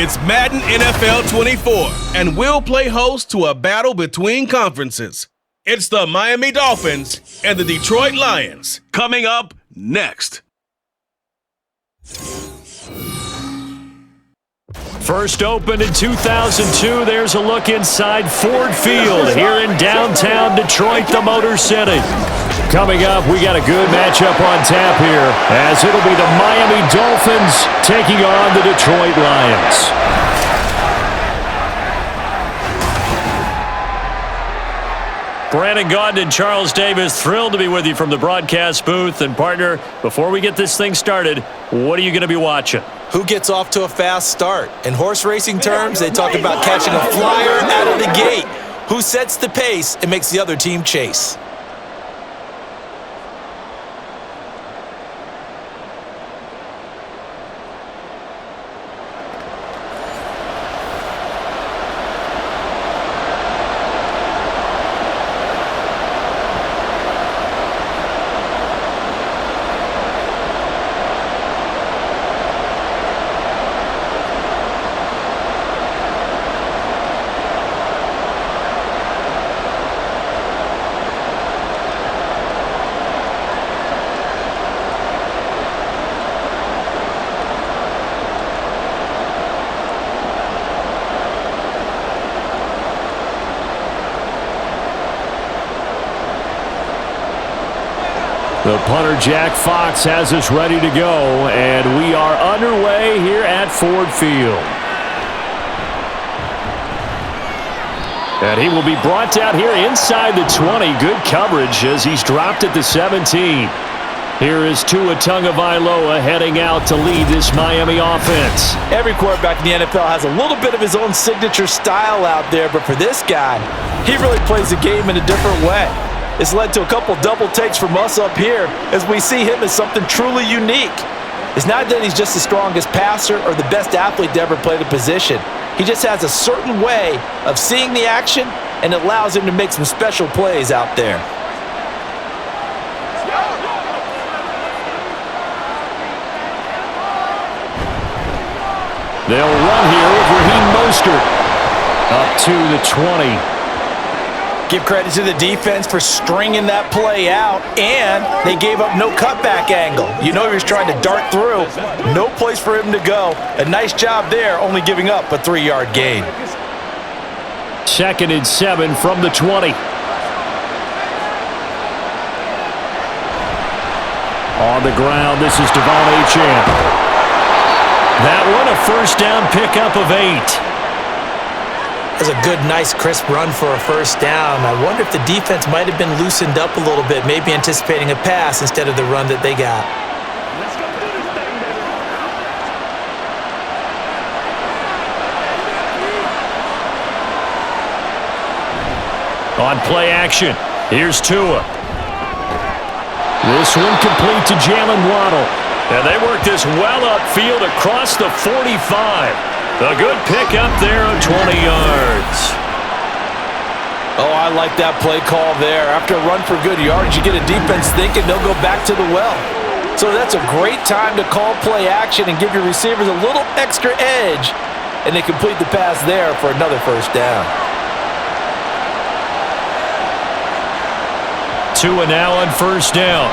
It's Madden NFL 24, and we'll play host to a battle between conferences. It's the Miami Dolphins and the Detroit Lions. Coming up next. First opened in 2002, there's a look inside Ford Field here in downtown Detroit, the Motor City. Coming up, we got a good matchup on tap here, as it'll be the Miami Dolphins taking on the Detroit Lions. Brandon Gaudin and Charles Davis, thrilled to be with you from the broadcast booth. And partner, before we get this thing started, what are you going to be watching? Who gets off to a fast start? In horse racing terms, they talk about catching a flyer out of the gate. Who sets the pace and makes the other team chase? The punter, Jack Fox, has us ready to go, and we are underway here at Ford Field. And he will be brought down here inside the 20. Good coverage as he's dropped at the 17. Here is Tua Tagovailoa heading out to lead this Miami offense. Every quarterback in the NFL has a little bit of his own signature style out there, but for this guy, he really plays the game in a different way. It's led to a couple double takes from us up here as we see him as something truly unique. It's not that he's just the strongest passer or the best athlete to ever play the position. He just has a certain way of seeing the action, and it allows him to make some special plays out there. They'll run here with Raheem Mostert up to the 20. Give credit to the defense for stringing that play out, and they gave up no cutback angle. You know he was trying to dart through. No place for him to go. A nice job there, only giving up a 3-yard gain. 2nd and 7 from the 20. On the ground, this is Devon Achane. That one, a first down pickup of 8. That's a good, nice, crisp run for a first down. I wonder if the defense might have been loosened up a little bit, maybe anticipating a pass instead of the run that they got. On play action, here's Tua. This one complete to Jalen Waddle. And they work this well upfield across the 45. A good pickup there of 20 yards. Oh, I like that play call there. After a run for good yards, you get a defense thinking they'll go back to the well. So that's a great time to call play action and give your receivers a little extra edge. And they complete the pass there for another first down. Tua now on first down.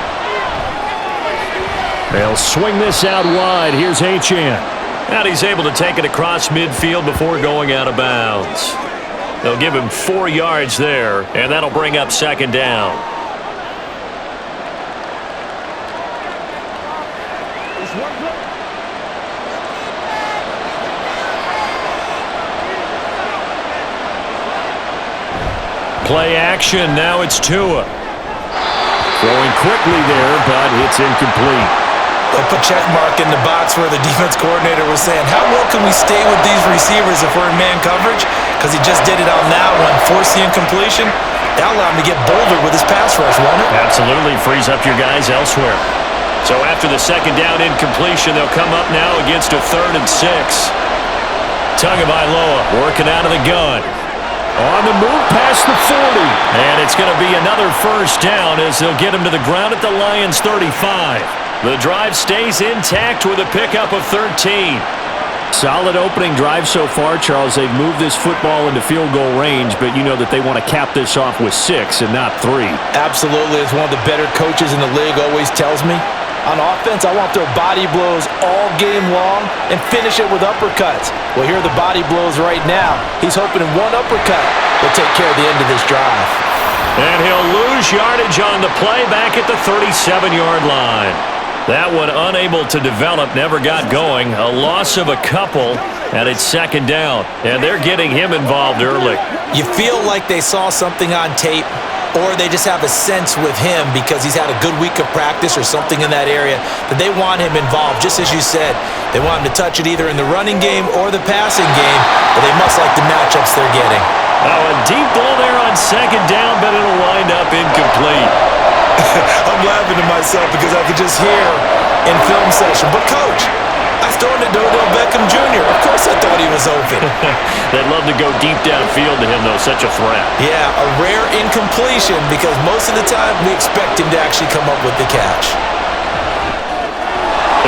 They'll swing this out wide. Here's Achane. And he's able to take it across midfield before going out of bounds. They'll give him 4 yards there, and that'll bring up 2nd down. Play action, now it's Tua. Throwing quickly there, but it's incomplete. They'll put check mark in the box where the defense coordinator was saying, how well can we stay with these receivers if we're in man coverage? Because he just did it on that one, forced the incompletion. That'll allow him to get bolder with his pass rush, won't it? Absolutely, frees up your guys elsewhere. So after the 2nd down incompletion, they'll come up now against a 3rd and 6. Tagovailoa working out of the gun. On the move past the 40. And it's going to be another first down as they'll get him to the ground at the Lions' 35. The drive stays intact with a pickup of 13. Solid opening drive so far, Charles. They've moved this football into field goal range, but you know that they want to cap this off with 6 and not 3. Absolutely. As one of the better coaches in the league always tells me, on offense, I want their body blows all game long and finish it with uppercuts. Well, here are the body blows right now. He's hoping in one uppercut will take care of the end of this drive. And he'll lose yardage on the play back at the 37-yard line. That one unable to develop, never got going. A loss of a couple, and it's second down. And they're getting him involved early. You feel like they saw something on tape, or they just have a sense with him because he's had a good week of practice or something in that area that they want him involved. Just as you said, they want him to touch it either in the running game or the passing game, but they must like the matchups they're getting. Oh, a deep ball there on second down, but it'll wind up incomplete. I'm laughing to myself because I could just hear in film session, but Coach, I was throwing to Odell Beckham Jr. Of course I thought he was open. They'd love to go deep downfield to him, though. Such a threat. Yeah, a rare incompletion because most of the time we expect him to actually come up with the catch.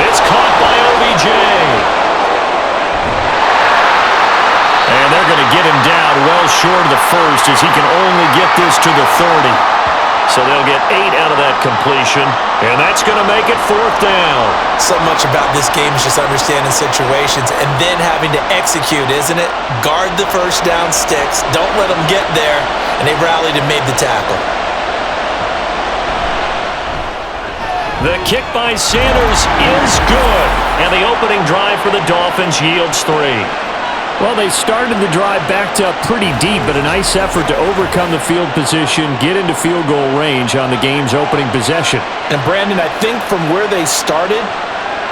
It's caught by OBJ. And they're going to get him down well short of the first as he can only get this to the 30. So they'll get 8 out of that completion, and that's going to make it fourth down. So much about this game is just understanding situations and then having to execute, isn't it? Guard the first down sticks. Don't let them get there, and they rallied and made the tackle. The kick by Sanders is good, and the opening drive for the Dolphins yields 3. Well, they started the drive backed up pretty deep, but a nice effort to overcome the field position, get into field goal range on the game's opening possession. And, Brandon, I think from where they started,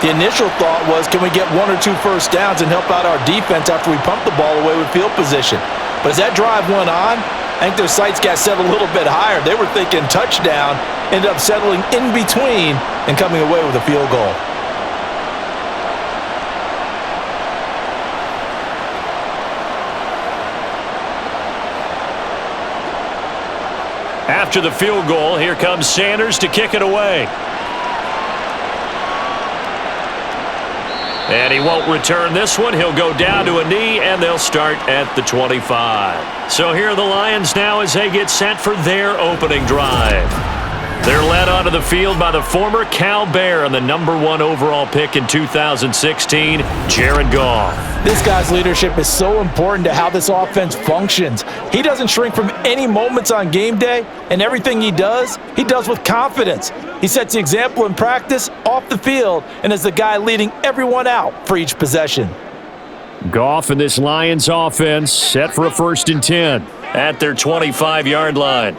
the initial thought was, can we get 1 or 2 first downs and help out our defense after we pump the ball away with field position? But as that drive went on, I think their sights got set a little bit higher. They were thinking touchdown, ended up settling in between and coming away with a field goal. After the field goal, here comes Sanders to kick it away. And he won't return this one. He'll go down to a knee, and they'll start at the 25. So here are the Lions now as they get set for their opening drive. They're led onto the field by the former Cal Bear and the #1 overall pick in 2016, Jared Goff. This guy's leadership is so important to how this offense functions. He doesn't shrink from any moments on game day, and everything he does with confidence. He sets the example in practice, off the field, and is the guy leading everyone out for each possession. Goff and this Lions offense set for a 1st and 10 at their 25-yard line.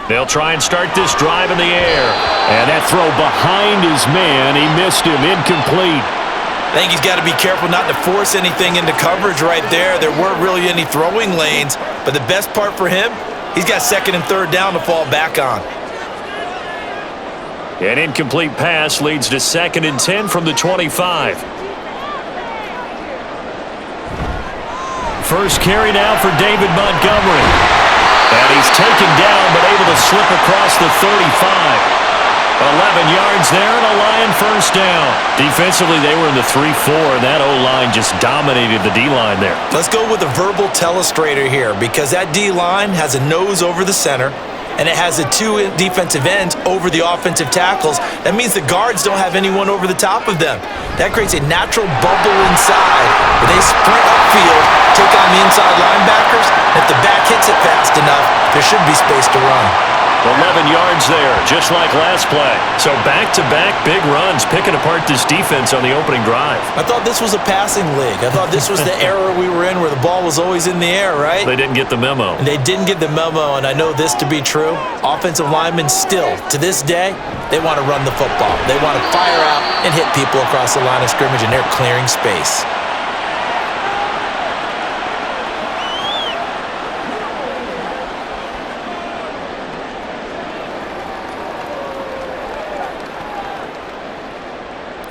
They'll try and start this drive in the air. And that throw behind his man, he missed him, incomplete. I think he's got to be careful not to force anything into coverage right there. There weren't really any throwing lanes, but the best part for him, he's got 2nd and 3rd down to fall back on. An incomplete pass leads to 2nd and 10 from the 25. First carry now for David Montgomery. And he's taken down, but able to slip across the 35. 11 yards there, and a Lion first down. Defensively, they were in the 3-4, and that O-line just dominated the D-line there. Let's go with a verbal telestrator here, because that D-line has a nose over the center, and it has the 2 defensive ends over the offensive tackles. That means the guards don't have anyone over the top of them. That creates a natural bubble inside where they sprint upfield, take on the inside linebackers. If the back hits it fast enough, there should be space to run. 11 yards there, just like last play. So back-to-back big runs, picking apart this defense on the opening drive. I thought this was a passing league. I thought this was the era we were in where the ball was always in the air, right? They didn't get the memo. And they didn't get the memo, and I know this to be true. Offensive linemen still, to this day, they want to run the football. They want to fire out and hit people across the line of scrimmage, and they're clearing space.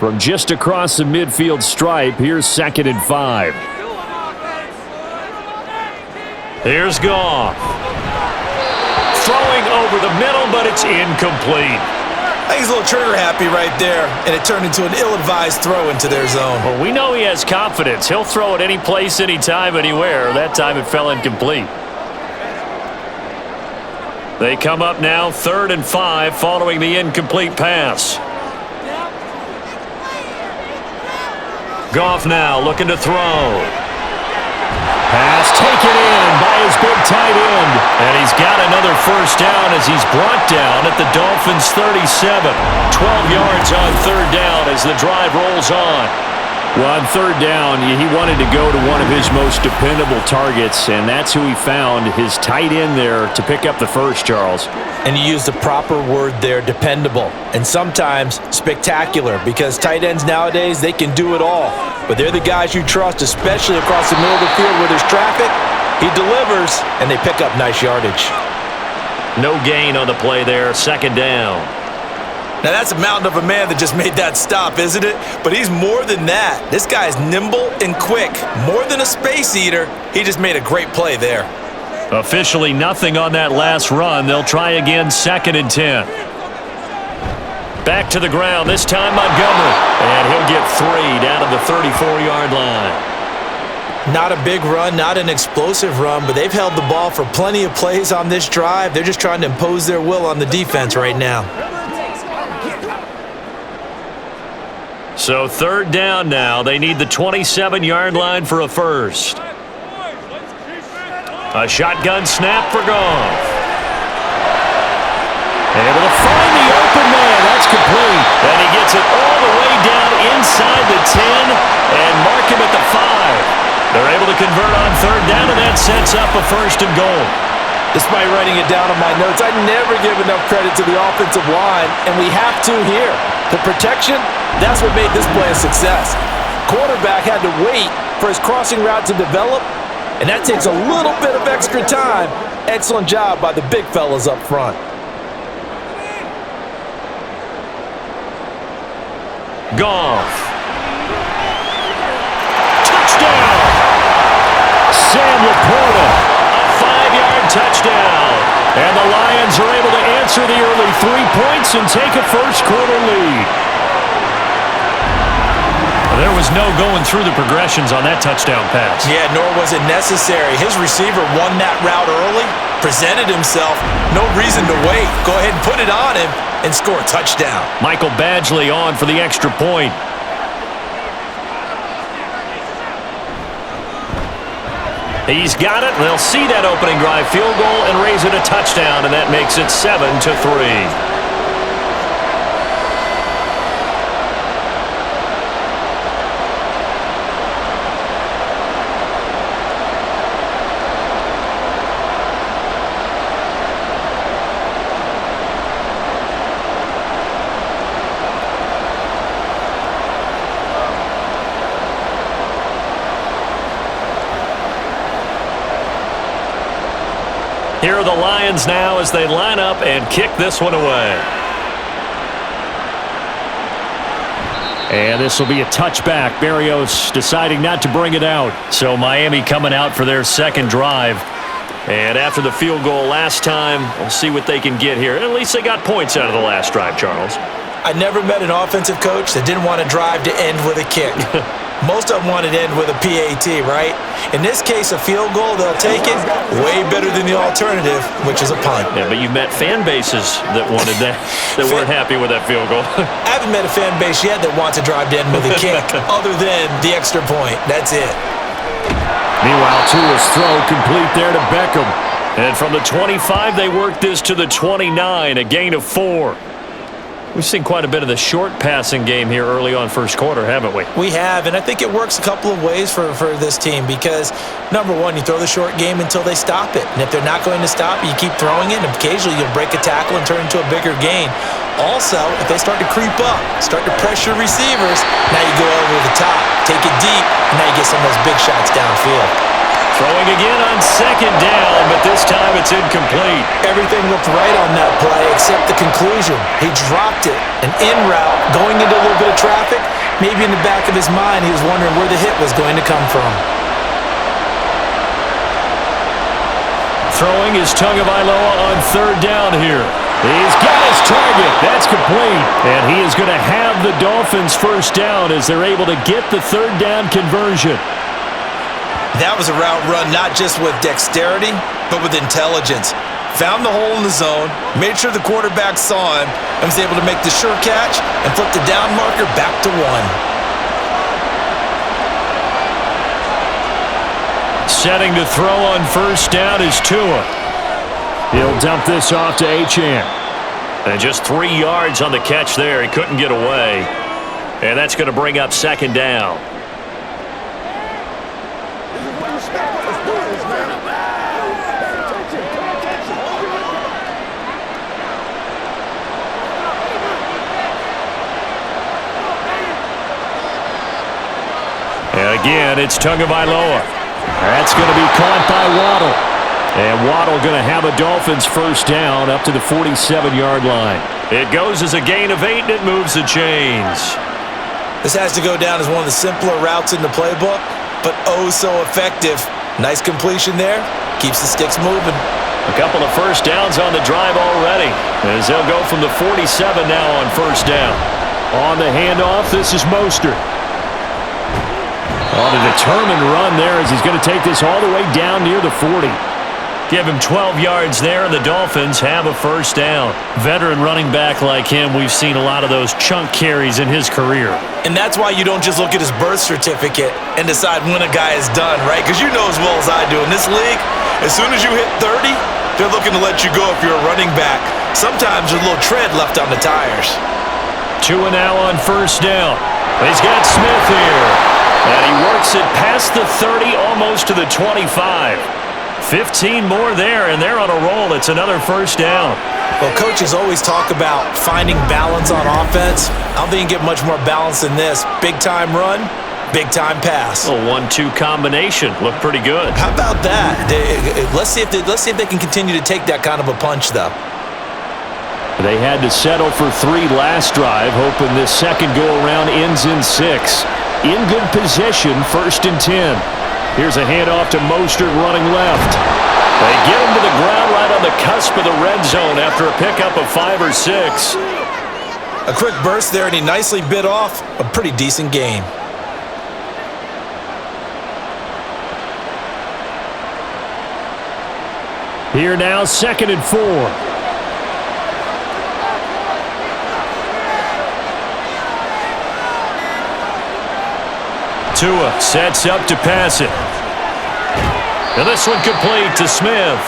From just across the midfield stripe, here's 2nd and 5. Here's Goff. Throwing over the middle, but it's incomplete. I think he's a little trigger happy right there, and it turned into an ill-advised throw into their zone. Well, we know he has confidence. He'll throw it any place, anytime, anywhere. That time it fell incomplete. They come up now 3rd and 5 following the incomplete pass. Goff now looking to throw. Pass taken in by his big tight end. And he's got another first down as he's brought down at the Dolphins' 37. 12 yards on 3rd down as the drive rolls on. Well, on 3rd down, he wanted to go to one of his most dependable targets, and that's who he found, his tight end there, to pick up the first, Charles. And you used the proper word there, dependable, and sometimes spectacular, because tight ends nowadays, they can do it all. But they're the guys you trust, especially across the middle of the field where there's traffic. He delivers, and they pick up nice yardage. No gain on the play there, 2nd down. Now, that's a mountain of a man that just made that stop, isn't it? But he's more than that. This guy's nimble and quick. More than a space eater, he just made a great play there. Officially nothing on that last run. They'll try again, 2nd and 10. Back to the ground, this time Montgomery. And he'll get 3 down to the 34-yard line. Not a big run, not an explosive run, but they've held the ball for plenty of plays on this drive. They're just trying to impose their will on the defense right now. So 3rd down now. They need the 27-yard line for a first. A shotgun snap for Goff. Able to find the open man. That's complete. And he gets it all the way down inside the 10 and mark him at the 5. They're able to convert on 3rd down, and that sets up a 1st and goal. Despite writing it down on my notes, I never give enough credit to the offensive line, and we have to here. The protection, that's what made this play a success. Quarterback had to wait for his crossing route to develop, and that takes a little bit of extra time. Excellent job by the big fellas up front. Goff. Touchdown! Sam Laporta. A 5-yard touchdown. And the Lions are able to answer the early 3 points and take a first-quarter lead. There was no going through the progressions on that touchdown pass. Yeah, nor was it necessary. His receiver won that route early, presented himself. No reason to wait. Go ahead and put it on him and score a touchdown. Michael Badgley on for the extra point. He's got it. They'll see that opening drive field goal and raise it a touchdown, and that makes it 7-3. Here are the Lions now as they line up and kick this one away. And this will be a touchback. Berrios deciding not to bring it out. So Miami coming out for their second drive. And after the field goal last time, we'll see what they can get here. At least they got points out of the last drive, Charles. I never met an offensive coach that didn't want a drive to end with a kick. Most of them want it to end with a PAT, right? In this case, a field goal, they'll take it. Way better than the alternative, which is a punt. Yeah, but you've met fan bases that wanted that, that weren't happy with that field goal. I haven't met a fan base yet that wants a drive to end with a kick, other than the extra point. That's it. Meanwhile, Tua's throw complete there to Beckham. And from the 25, they work this to the 29, a gain of 4. We've seen quite a bit of the short passing game here early on first quarter, haven't we? We have, and I think it works a couple of ways for this team because, number one, you throw the short game until they stop it. And if they're not going to stop it, you keep throwing it, and occasionally you'll break a tackle and turn it into a bigger gain. Also, if they start to creep up, start to pressure receivers, now you go over the top, take it deep, and now you get some of those big shots downfield. Throwing again on second down, but this time it's incomplete. Everything looked right on that play except the conclusion. He dropped it, an in route, going into a little bit of traffic. Maybe in the back of his mind, he was wondering where the hit was going to come from. Throwing is Tagovailoa on third down here. He's got his target. That's complete. And he is going to have the Dolphins first down as they're able to get the third down conversion. That was a route run not just with dexterity, but with intelligence. Found the hole in the zone, made sure the quarterback saw him, and was able to make the sure catch and flip the down marker back to 1. Setting to throw on first down is Tua. He'll dump this off to Achane. And just 3 yards on the catch there. He couldn't get away. And that's going to bring up second down. And again, it's Tagovailoa. That's going to be caught by Waddle. And Waddle going to have a Dolphins first down up to the 47-yard line. It goes as a gain of 8, and it moves the chains. This has to go down as one of the simpler routes in the playbook, but oh so effective. Nice completion there. Keeps the sticks moving. A couple of first downs on the drive already, as they'll go from the 47 now on first down. On the handoff, this is Mostert. On a determined run there as he's going to take this all the way down near the 40. Give him 12 yards there, and the Dolphins have a first down. Veteran running back like him, we've seen a lot of those chunk carries in his career. And that's why you don't just look at his birth certificate and decide when a guy is done, right? Because you know as well as I do, in this league, as soon as you hit 30, they're looking to let you go if you're a running back. Sometimes there's a little tread left on the tires. Tua now on first down. He's got Smith here. And he works it past the 30, almost to the 25. 15 more there, and they're on a roll. It's another first down. Well, coaches always talk about finding balance on offense. I don't think you get much more balance than this. Big-time run, big-time pass. A 1-2 combination. Looked pretty good. How about that? Let's see if they can continue to take that kind of a punch, though. They had to settle for 3 last drive, hoping this second go-around ends in 6. In good position, 1st and 10. Here's a handoff to Mostert running left. They get him to the ground right on the cusp of the red zone after a pickup of 5 or 6. A quick burst there, and he nicely bit off a pretty decent gain. Here now, 2nd and 4. Tua sets up to pass it. And this one complete to Smith.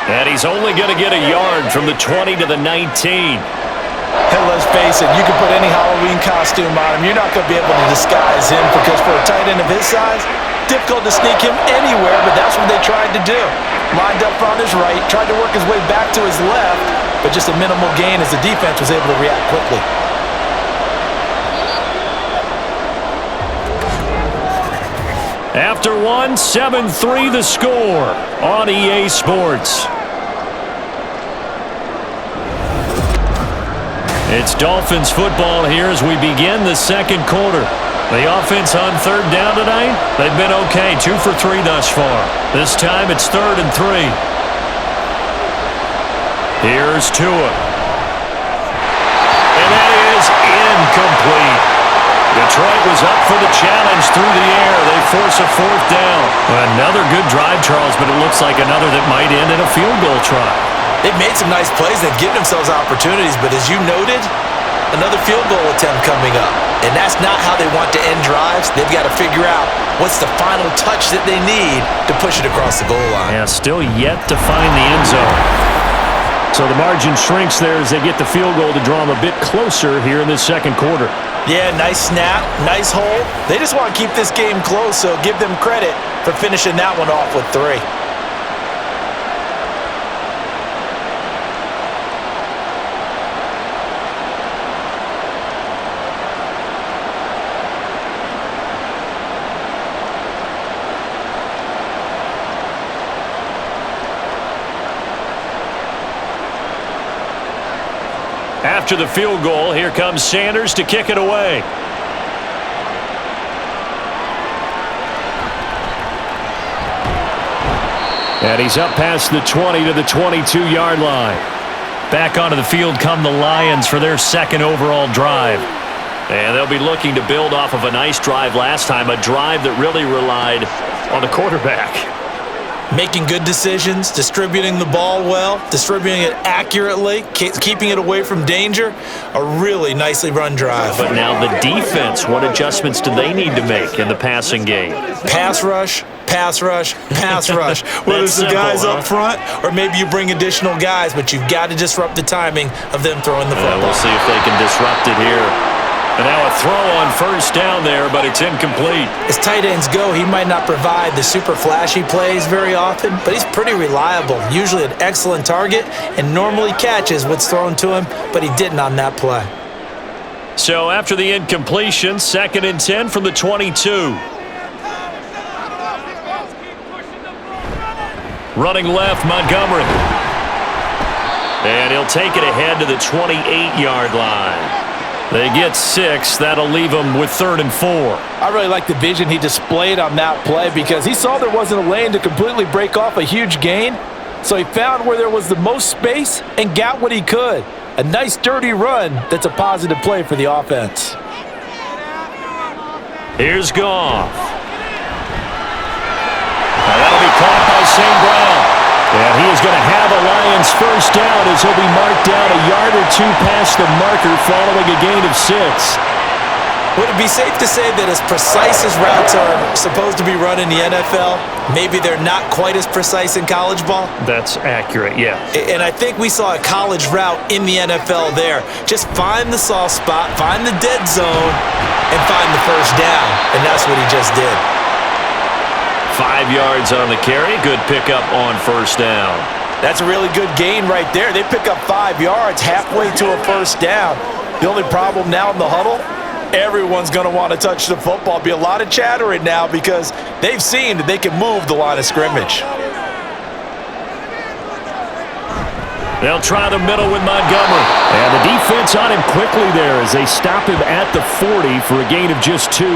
And he's only going to get a yard from the 20 to the 19. Hey, let's face it, you can put any Halloween costume on him. You're not going to be able to disguise him because for a tight end of his size, difficult to sneak him anywhere, but that's what they tried to do. Lined up on his right, tried to work his way back to his left, but just a minimal gain as the defense was able to react quickly. After 7-3 the score on EA Sports. It's Dolphins football here as we begin the second quarter. The offense on third down tonight, they've been okay, 2 for 3 thus far. This time it's 3rd and 3. Here's Tua. And that is incomplete. Detroit was up for the challenge through the air. They force a 4th down. Another good drive, Charles, but it looks like another that might end in a field goal try. They've made some nice plays. They've given themselves opportunities, but as you noted, another field goal attempt coming up. And that's not how they want to end drives. They've got to figure out what's the final touch that they need to push it across the goal line. Yeah, still yet to find the end zone. So the margin shrinks there as they get the field goal to draw them a bit closer here in this second quarter. Yeah, nice snap, nice hole. They just want to keep this game close, so give them credit for finishing that one off with 3. After the field goal, here comes Sanders to kick it away. And he's up past the 20 to the 22-yard line. Back onto the field come the Lions for their second overall drive. And they'll be looking to build off of a nice drive last time, a drive that really relied on the quarterback. Making good decisions, distributing the ball well, distributing it accurately, keeping it away from danger. A really nicely run drive. But now the defense, what adjustments do they need to make in the passing game? Pass rush, pass rush, pass rush. Whether it's the guys up front or maybe you bring additional guys, but you've got to disrupt the timing of them throwing the football. We'll see if they can disrupt it here. And now a throw on first down there, but it's incomplete. As tight ends go, he might not provide the super flashy plays very often, but he's pretty reliable. Usually an excellent target and normally catches what's thrown to him, but he didn't on that play. So after the incompletion, 2nd and 10 from the 22. Running left, Montgomery. And he'll take it ahead to the 28-yard line. They get 6. That'll leave them with 3rd and 4. I really like the vision he displayed on that play because he saw there wasn't a lane to completely break off a huge gain. So he found where there was the most space and got what he could. A nice dirty run that's a positive play for the offense. Here's Goff. Now that'll be caught by St. Brown. And he is going to have a Lions first down as he'll be marked down a yard or two past the marker following a gain of 6. Would it be safe to say that as precise as routes are supposed to be run in the NFL, maybe they're not quite as precise in college ball? That's accurate, yeah. And I think we saw a college route in the NFL there. Just find the soft spot, find the dead zone, and find the first down. And that's what he just did. 5 yards on the carry. Good pickup on first down. That's a really good gain right there. They pick up 5 yards halfway to a first down. The only problem now in the huddle, everyone's going to want to touch the football. Be a lot of chattering now because they've seen that they can move the line of scrimmage. They'll try the middle with Montgomery. And the defense on him quickly there as they stop him at the 40 for a gain of just 2.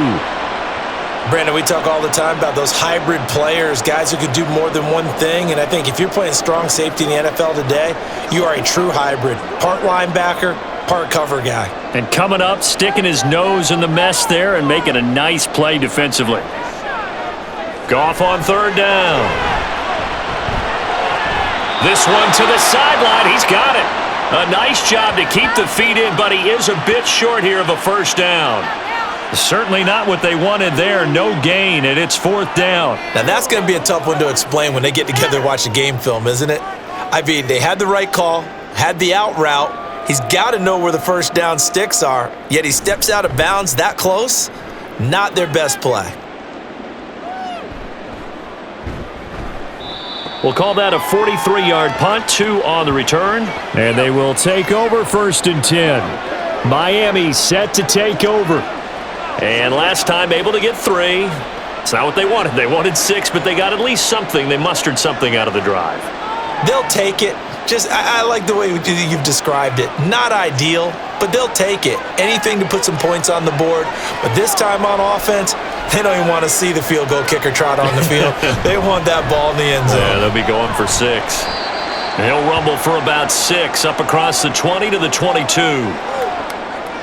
Brandon, we talk all the time about those hybrid players, guys who could do more than one thing. And I think if you're playing strong safety in the NFL today, you are a true hybrid. Part linebacker, part cover guy. And coming up, sticking his nose in the mess there and making a nice play defensively. Goff on 3rd down. This one to the sideline. He's got it. A nice job to keep the feet in, but he is a bit short here of a first down. Certainly not what they wanted there. No gain, and it's 4th down. Now, that's going to be a tough one to explain when they get together and watch the game film, isn't it? I mean, they had the right call, had the out route. He's got to know where the first down sticks are, yet he steps out of bounds that close. Not their best play. We'll call that a 43-yard punt, 2 on the return. And they will take over 1st and 10. Miami set to take over. And last time able to get 3. It's not what they wanted. They wanted 6, but they got at least something. They mustered something out of the drive. They'll take it. I like the way you've described it. Not ideal, but they'll take it. Anything to put some points on the board. But this time on offense, they don't even want to see the field goal kicker trot on the field. They want that ball in the end zone. Yeah, they'll be going for 6. And he'll rumble for about 6 up across the 20 to the 22.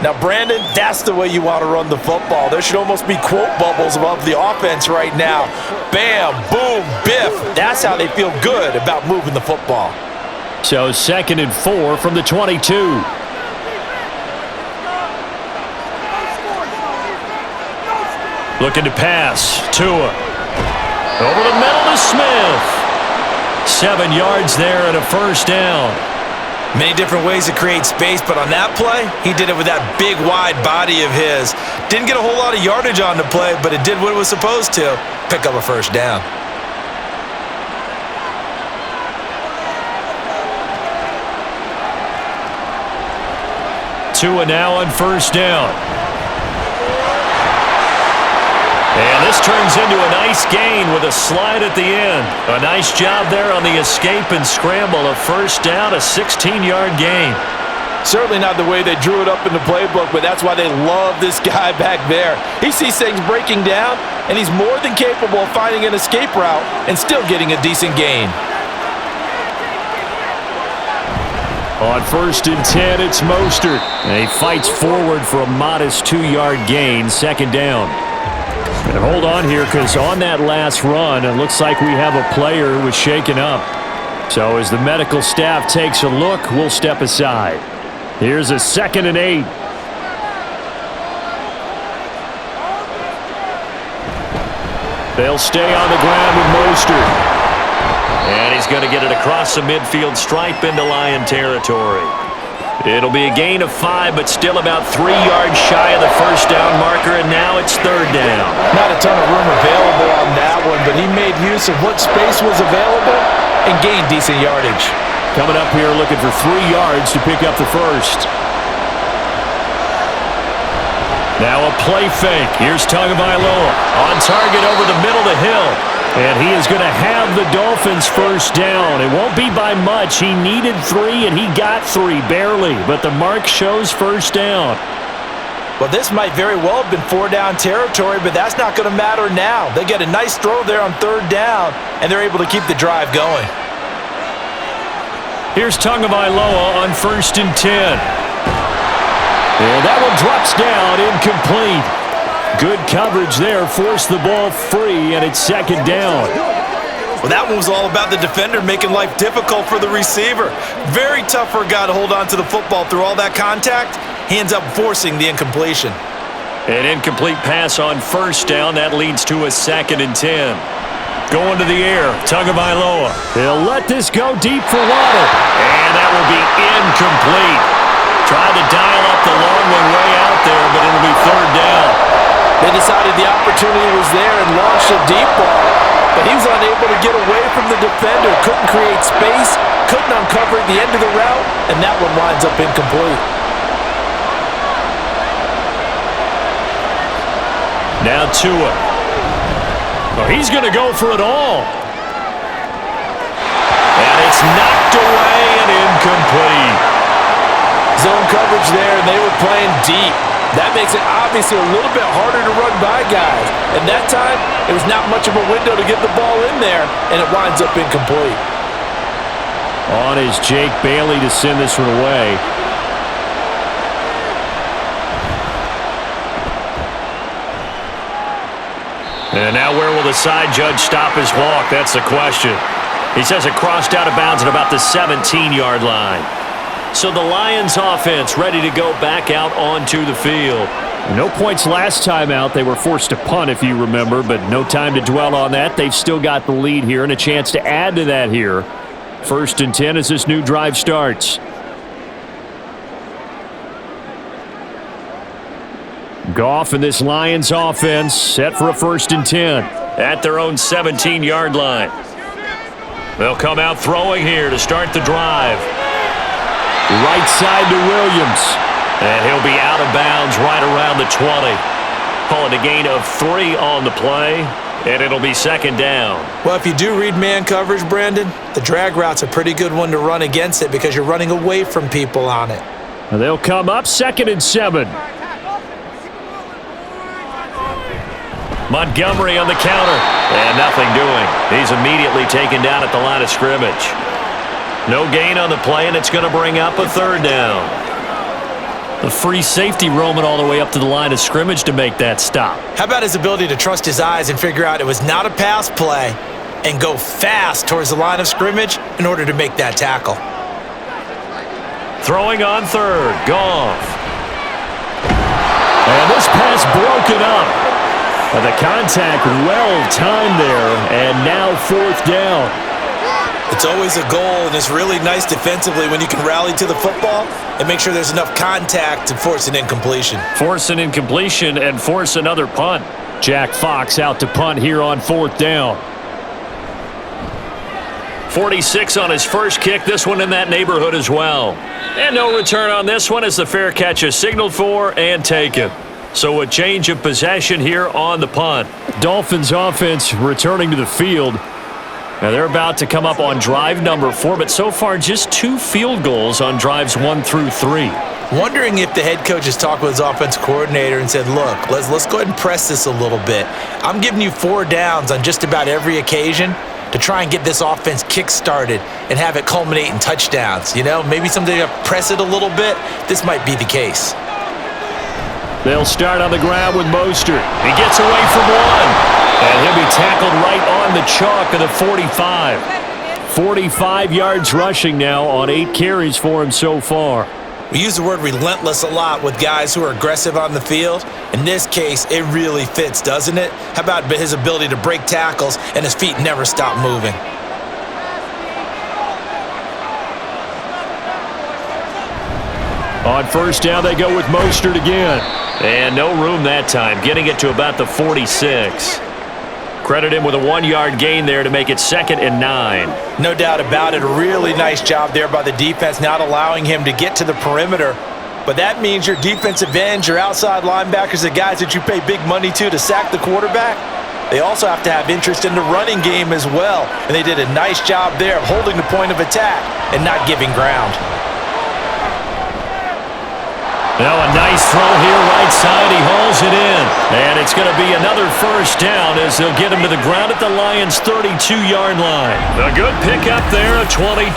Now, Brandon, that's the way you want to run the football. There should almost be quote bubbles above the offense right now. Bam, boom, biff. That's how they feel good about moving the football. So 2nd and 4 from the 22. Looking to pass. Tua. Over the middle to Smith. 7 yards there and a first down. Many different ways to create space, but on that play, he did it with that big, wide body of his. Didn't get a whole lot of yardage on the play, but it did what it was supposed to. Pick up a first down. Tua now on first down. And this turns into a nice gain with a slide at the end. A nice job there on the escape and scramble. A first down, a 16-yard gain. Certainly not the way they drew it up in the playbook, but that's why they love this guy back there. He sees things breaking down, and he's more than capable of finding an escape route and still getting a decent gain. On 1st and 10, it's Mostert. And he fights forward for a modest 2-yard gain, 2nd down. And hold on here, because on that last run, it looks like we have a player who was shaken up. So as the medical staff takes a look, we'll step aside. Here's a 2nd and 8. They'll stay on the ground with Mostert. And he's going to get it across the midfield stripe into Lion territory. It'll be a gain of 5, but still about 3 yards shy of the 1st down marker, and now it's 3rd down. Not a ton of room available on that one, but he made use of what space was available and gained decent yardage. Coming up here looking for 3 yards to pick up the 1st. Now a play fake. Here's Tagovailoa on target over the middle of the hill. And he is going to have the Dolphins 1st down. It won't be by much. He needed 3, and he got 3, barely. But the mark shows 1st down. Well, this might very well have been 4-down territory, but that's not going to matter now. They get a nice throw there on 3rd down, and they're able to keep the drive going. Here's Tagovailoa on 1st and 10. And that one drops down, incomplete. Good coverage there, forced the ball free, and it's 2nd down. Well, that one was all about the defender making life difficult for the receiver. Very tough for a guy to hold on to the football through all that contact. He ends up forcing the incompletion. An incomplete pass on 1st down. That leads to a 2nd and 10. Going to the air, Tagovailoa. He'll let this go deep for Waddle. And that will be incomplete. Tried to dial up the long one way out there, but it'll be 3rd down. They decided the opportunity was there and launched a deep ball, but he was unable to get away from the defender, couldn't create space, couldn't uncover at the end of the route, and that one winds up incomplete. Now Tua. Oh, he's going to go for it all. And it's knocked away and incomplete. Zone coverage there, and they were playing deep. That makes it obviously a little bit harder to run by guys. And that time, it was not much of a window to get the ball in there, and it winds up incomplete. On is Jake Bailey to send this one away. And now where will the side judge stop his walk? That's the question. He says it crossed out of bounds at about the 17-yard line. So the Lions offense ready to go back out onto the field. No points last time out. They were forced to punt, if you remember, but no time to dwell on that. They've still got the lead here and a chance to add to that here. 1st and 10 as this new drive starts. Goff and this Lions offense set for a 1st and 10 at their own 17-yard line. They'll come out throwing here to start the drive. Right side to Williams. And he'll be out of bounds right around the 20. Calling a gain of 3 on the play, and it'll be 2nd down. Well, if you do read man coverage, Brandon, the drag route's a pretty good one to run against it because you're running away from people on it. And they'll come up 2nd and 7. Montgomery on the counter. And nothing doing. He's immediately taken down at the line of scrimmage. No gain on the play, and it's going to bring up a 3rd down. The free safety roaming all the way up to the line of scrimmage to make that stop. How about his ability to trust his eyes and figure out it was not a pass play and go fast towards the line of scrimmage in order to make that tackle. Throwing on 3rd, Goff. And this pass broken up. And the contact well-timed there, and now 4th down. It's always a goal, and it's really nice defensively when you can rally to the football and make sure there's enough contact to force an incompletion. Force an incompletion and force another punt. Jack Fox out to punt here on 4th down. 46 on his first kick, this one in that neighborhood as well. And no return on this one as the fair catch is signaled for and taken. So a change of possession here on the punt. Dolphins offense returning to the field. Now they're about to come up on drive number 4, but so far just 2 field goals on drives 1 through 3. Wondering if the head coach has talked with his offensive coordinator and said, look, let's go ahead and press this a little bit. I'm giving you 4 downs on just about every occasion. to try and get this offense kick-started and have it culminate in touchdowns. You know, maybe something to press it a little bit. This might be the case. They'll start on the ground with Mostert. He gets away from one. And he'll be tackled right on the chalk of the 45. 45 yards rushing now on 8 carries for him so far. We use the word relentless a lot with guys who are aggressive on the field. In this case, it really fits, doesn't it? How about his ability to break tackles and his feet never stop moving? On first down, they go with Mostert again. And no room that time, getting it to about the 46. Credit him with a 1-yard gain there to make it 2nd and 9. No doubt about it. A really nice job there by the defense, not allowing him to get to the perimeter. But that means your defensive ends, your outside linebackers, the guys that you pay big money to sack the quarterback, they also have to have interest in the running game as well. And they did a nice job there of holding the point of attack and not giving ground. Now a nice throw here right side. He hauls it in. And it's going to be another first down as they'll get him to the ground at the Lions' 32-yard line. A good pickup there of 22.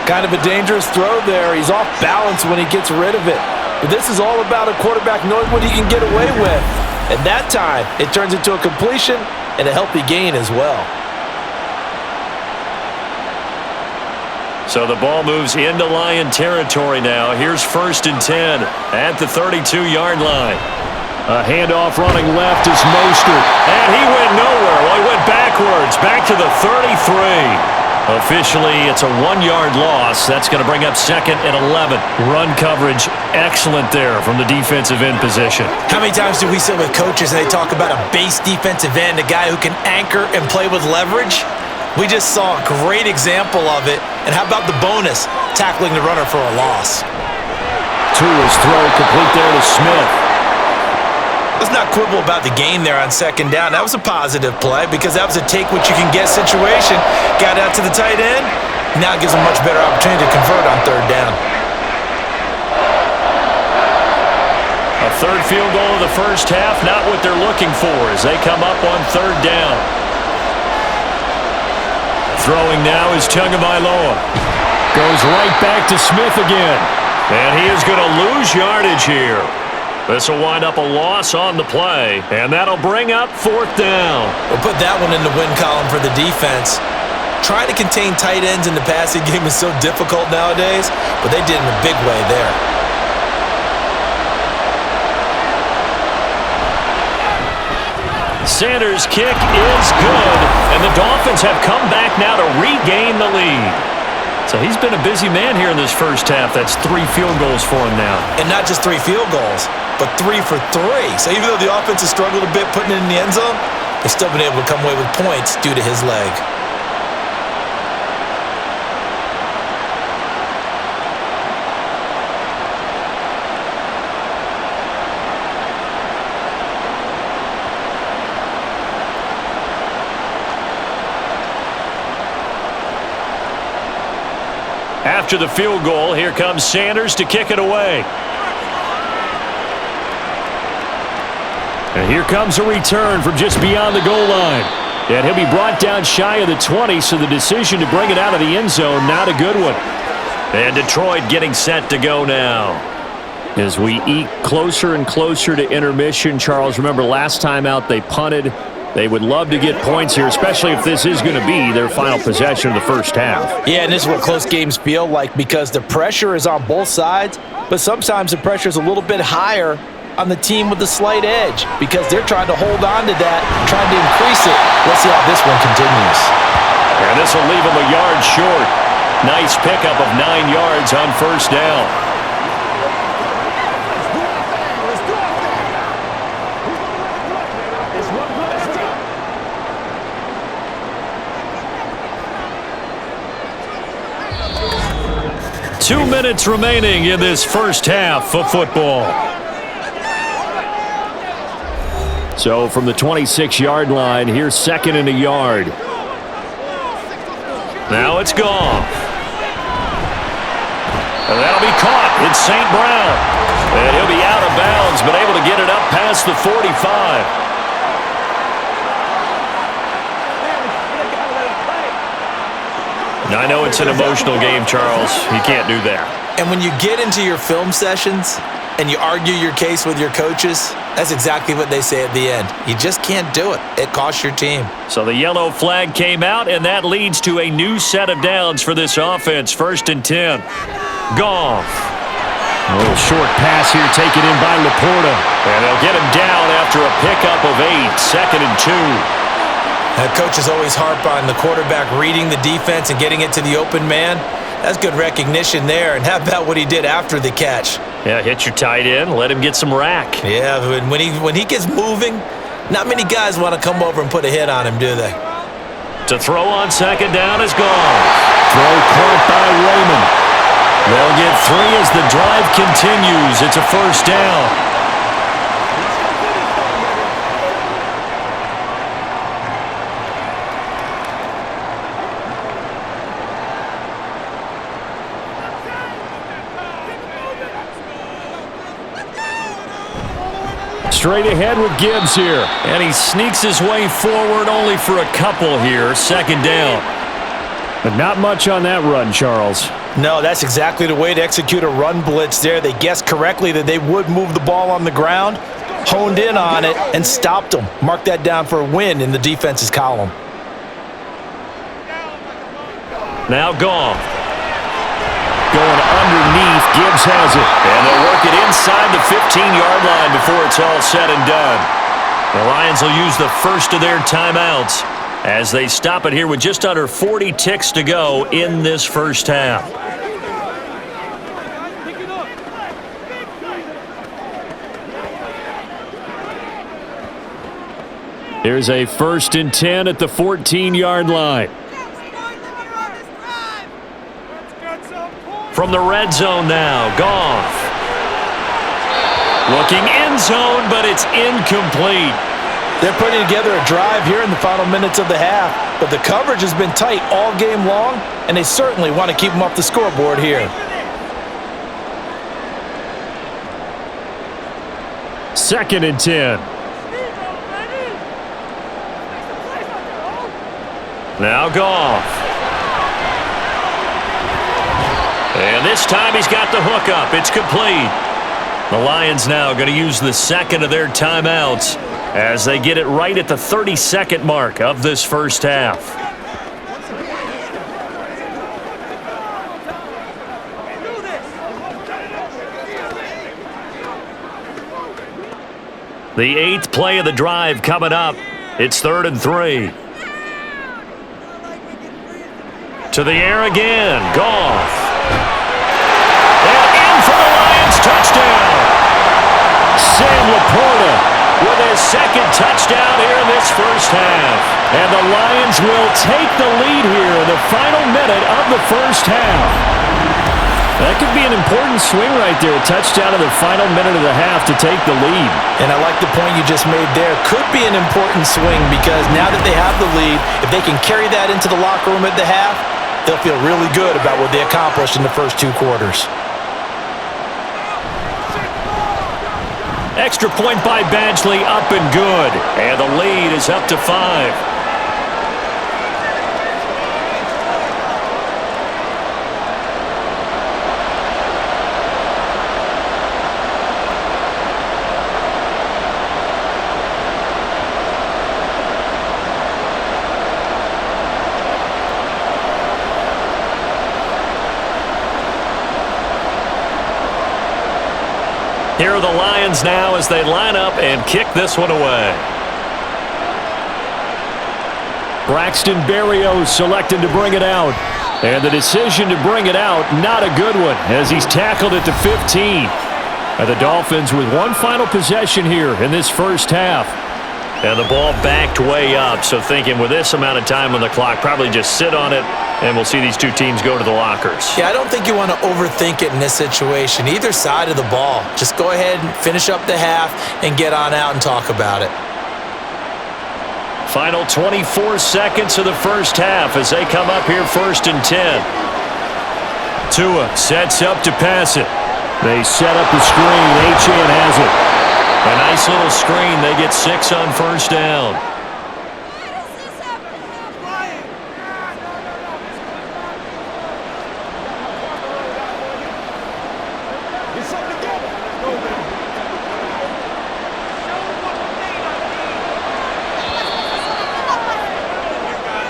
Kind of a dangerous throw there. He's off balance when he gets rid of it. But this is all about a quarterback knowing what he can get away with. At that time, it turns into a completion and a healthy gain as well. So the ball moves into Lion territory now. Here's 1st and 10 at the 32-yard line. A handoff running left is Mostert. And he went nowhere. Well, he went backwards, back to the 33. Officially, it's a 1-yard loss. That's going to bring up 2nd and 11. Run coverage, excellent there from the defensive end position. How many times do we sit with coaches and they talk about a base defensive end, a guy who can anchor and play with leverage? We just saw a great example of it. And how about the bonus, tackling the runner for a loss? Tua's throw complete there to Smith. Let's not quibble about the gain there on 2nd down. That was a positive play because that was a take-what-you-can-get situation. Got out to the tight end. Now it gives them a much better opportunity to convert on 3rd down. A 3rd field goal of the first half, not what they're looking for as they come up on 3rd down. Throwing now is Tagovailoa. Goes right back to Smith again. And he is going to lose yardage here. This will wind up a loss on the play. And that'll bring up 4th down. We'll put that one in the win column for the defense. Trying to contain tight ends in the passing game is so difficult nowadays, but they did in a big way there. Sanders' kick is good, and the Dolphins have come back now to regain the lead. So he's been a busy man here in this first half. That's 3 field goals for him now. And not just 3 field goals, but 3 for 3. So even though the offense has struggled a bit putting it in the end zone, they've still been able to come away with points due to his leg. After the field goal, here comes Sanders to kick it away. And here comes a return from just beyond the goal line. And he'll be brought down shy of the 20, so the decision to bring it out of the end zone, not a good one. And Detroit getting set to go now. As we eke closer and closer to intermission, Charles, remember last time out they punted. They would love to get points here, especially if this is going to be their final possession of the first half. Yeah, and this is what close games feel like because the pressure is on both sides, but sometimes the pressure is a little bit higher on the team with the slight edge because they're trying to hold on to that, trying to increase it. Let's see how this one continues. And this will leave them a yard short. Nice pickup of 9 yards on first down. Two minutes remaining in this first half of football. So from the 26-yard line, here's 2nd and a yard. Now it's gone. And that'll be caught. It's St. Brown. And he'll be out of bounds, but able to get it up past the 45. I know it's an emotional game, Charles. You can't do that. And when you get into your film sessions and you argue your case with your coaches, that's exactly what they say at the end. You just can't do it. It costs your team. So the yellow flag came out, and that leads to a new set of downs for this offense. 1st and 10. Goff. A little short pass here taken in by Laporta. And they'll get him down after a pickup of 8. 2nd and 2. Coaches always harp on the quarterback reading the defense and getting it to the open man. That's good recognition there. And how about what he did after the catch? Yeah, hit your tight end, let him get some rack. Yeah, when he gets moving, not many guys want to come over and put a hit on him, do they? To throw on 2nd down is gone. Throw caught by Raymond. They'll get 3 as the drive continues. It's a 1st down. Straight ahead with Gibbs here. And he sneaks his way forward only for a couple here. 2nd down. But not much on that run, Charles. No, that's exactly the way to execute a run blitz there. They guessed correctly that they would move the ball on the ground, honed in on it, and stopped them. Mark that down for a win in the defense's column. Now Goff. Going underneath, Gibbs has it. And they'll work it inside the 15-yard line before it's all said and done. The Lions will use the first of their timeouts as they stop it here with just under 40 ticks to go in this first half. Here's a 1st and 10 at the 14-yard line. From the red zone now, Goff. Looking end zone, but it's incomplete. They're putting together a drive here in the final minutes of the half, but the coverage has been tight all game long, and they certainly want to keep them off the scoreboard here. 2nd and 10. Now Goff. And this time he's got the hookup. It's complete. The Lions now going to use the 2nd of their timeouts as they get it right at the 30-second mark of this first half. The 8th play of the drive coming up. It's 3rd and 3. To the air again. Goff. And in for the Lions touchdown. Sam Laporta with his 2nd touchdown here in this first half. And the Lions will take the lead here in the final minute of the first half. That could be an important swing right there. A touchdown in the final minute of the half to take the lead. And I like the point you just made there. Could be an important swing because now that they have the lead, if they can carry that into the locker room at the half, they'll feel really good about what they accomplished in the first 2 quarters. Extra point by Badgley, up and good. And the lead is up to 5. Here are the Lions now as they line up and kick this one away. Braxton Berrios selected to bring it out. And the decision to bring it out, not a good one, as he's tackled at the 15. And the Dolphins with one final possession here in this first half. And the ball backed way up, so thinking with this amount of time on the clock, probably just sit on it, and we'll see these 2 teams go to the lockers. Yeah, I don't think you want to overthink it in this situation. Either side of the ball. Just go ahead and finish up the half and get on out and talk about it. Final 24 seconds of the first half as they come up here 1st and 10. Tua sets up to pass it. They set up the screen. Achane has it. A nice little screen. They get 6 on 1st down.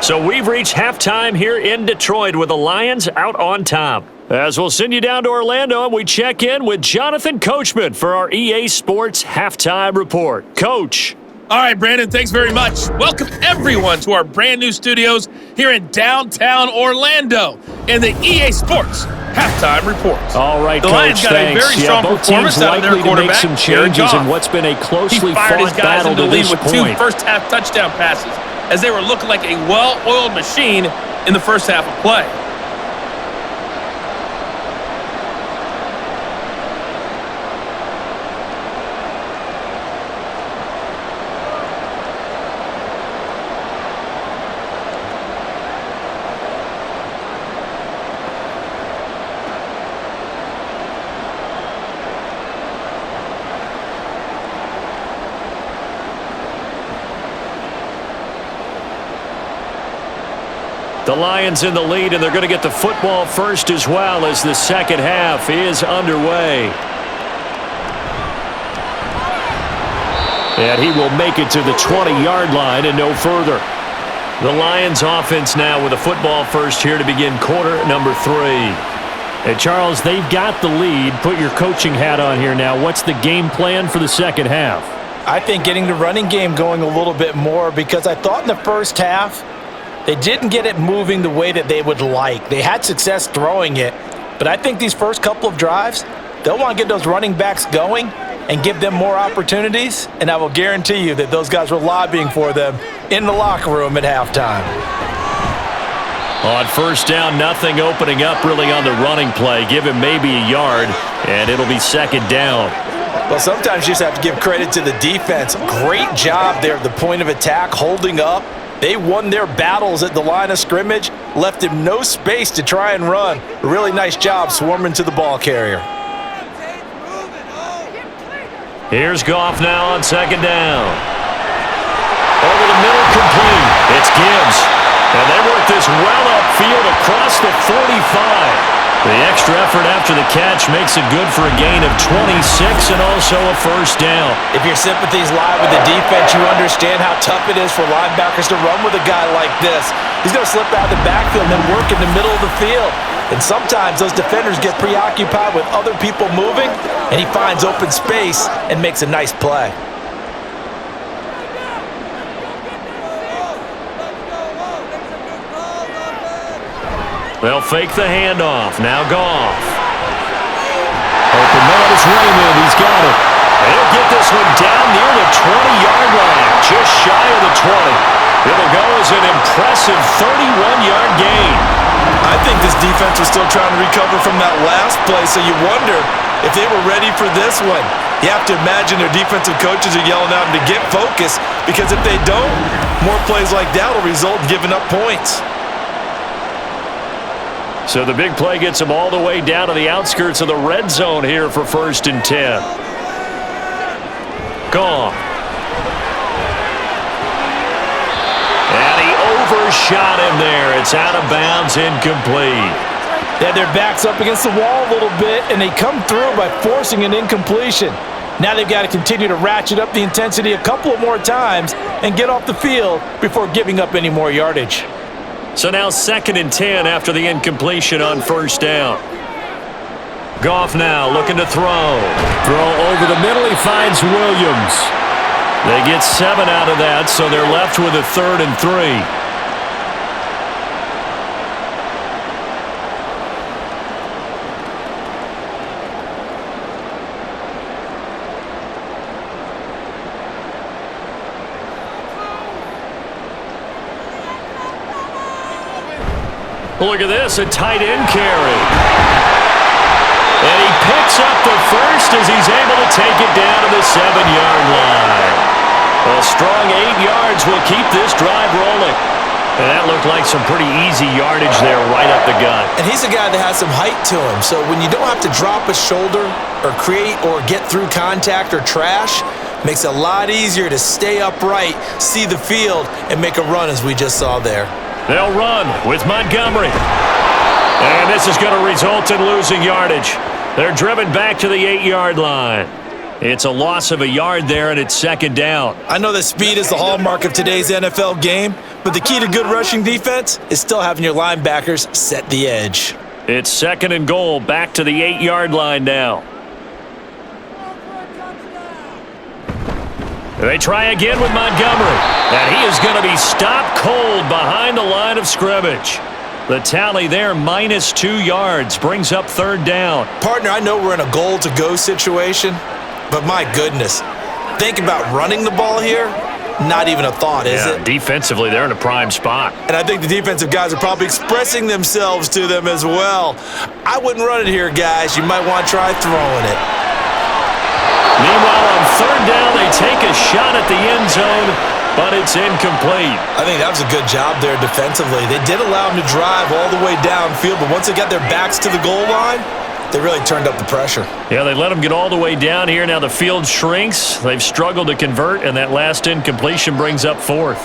So we've reached halftime here in Detroit with the Lions out on top. As we'll send you down to Orlando, and we check in with Jonathan Coachman for our EA Sports Halftime Report. Coach. All right, Brandon, thanks very much. Welcome, everyone, to our brand new studios here in downtown Orlando in the EA Sports Halftime Report. All right, the Coach, Lions got thanks. a very strong both performance teams out of their likely to make quarterback, some changes in what's been a closely he fired his fought guys battle into to lead this with point. 2 first-half touchdown passes as they were looking like a well-oiled machine in the first half of play. The Lions in the lead, and they're going to get the football first as well as the second half is underway. And he will make it to the 20-yard line and no further. The Lions offense now with a football first here to begin quarter number 3. And Charles, they've got the lead. Put your coaching hat on here now. What's the game plan for the second half? I think getting the running game going a little bit more, because I thought in the first half they didn't get it moving the way that they would like. They had success throwing it, but I think these first couple of drives, they'll want to get those running backs going and give them more opportunities, and I will guarantee you that those guys were lobbying for them in the locker room at halftime. On first down, nothing opening up really on the running play. Give him maybe a yard, and it'll be second down. Well, sometimes you just have to give credit to the defense. Great job there at the point of attack, holding up. They won their battles at the line of scrimmage, left him no space to try and run. A really nice job swarming to the ball carrier. Here's Goff now on second down. Over the middle, complete. It's Gibbs. And they work this well upfield across the 45. The extra effort after the catch makes it good for a gain of 26 and also a first down. If your sympathies lie with the defense, you understand how tough it is for linebackers to run with a guy like this. He's going to slip out of the backfield and then work in the middle of the field. And sometimes those defenders get preoccupied with other people moving, and he finds open space and makes a nice play. They'll fake the handoff. Now Goff. Open man is Raymond. He's got it. They'll get this one down near the 20-yard line. Just shy of the 20. It'll go as an impressive 31-yard gain. I think this defense was still trying to recover from that last play, so you wonder if they were ready for this one. You have to imagine their defensive coaches are yelling at them to get focused, because if they don't, more plays like that will result in giving up points. So the big play gets them all the way down to the outskirts of the red zone here for 1st and 10. Gone. And he overshot him there. It's out of bounds, incomplete. They had their backs up against the wall a little bit, and they come through by forcing an incompletion. Now they've got to continue to ratchet up the intensity a couple of more times and get off the field before giving up any more yardage. So now 2nd and 10 after the incompletion on first down. Goff now looking to throw. Throw over the middle. He finds Williams. They get 7 out of that, so they're left with a 3rd and 3. Look at this, a tight end carry. And he picks up the first as he's able to take it down to the 7-yard line. A strong 8 yards will keep this drive rolling. And that looked like some pretty easy yardage there right up the gut. And he's a guy that has some height to him, so when you don't have to drop a shoulder or create or get through contact or trash, makes it a lot easier to stay upright, see the field, and make a run as we just saw there. They'll run with Montgomery. And this is going to result in losing yardage. They're driven back to the 8-yard line. It's a loss of a yard there, and it's second down. I know that speed is the hallmark of today's NFL game, but the key to good rushing defense is still having your linebackers set the edge. It's second and goal, back to the 8-yard line now. They try again with Montgomery, and he is going to be stopped cold behind the line of scrimmage. The tally there, -2 yards, brings up third down. Partner, I know we're in a goal-to-go situation, but my goodness, think about running the ball here. Not even a thought, is it? Defensively, they're in a prime spot. And I think the defensive guys are probably expressing themselves to them as well. I wouldn't run it here, guys. You might want to try throwing it. Meanwhile, on third down, they take a shot at the end zone, but it's incomplete. I think that was a good job there defensively. They did allow them to drive all the way downfield, but once they got their backs to the goal line, they really turned up the pressure. Yeah, they let them get all the way down here. Now the field shrinks. They've struggled to convert, and that last incompletion brings up fourth.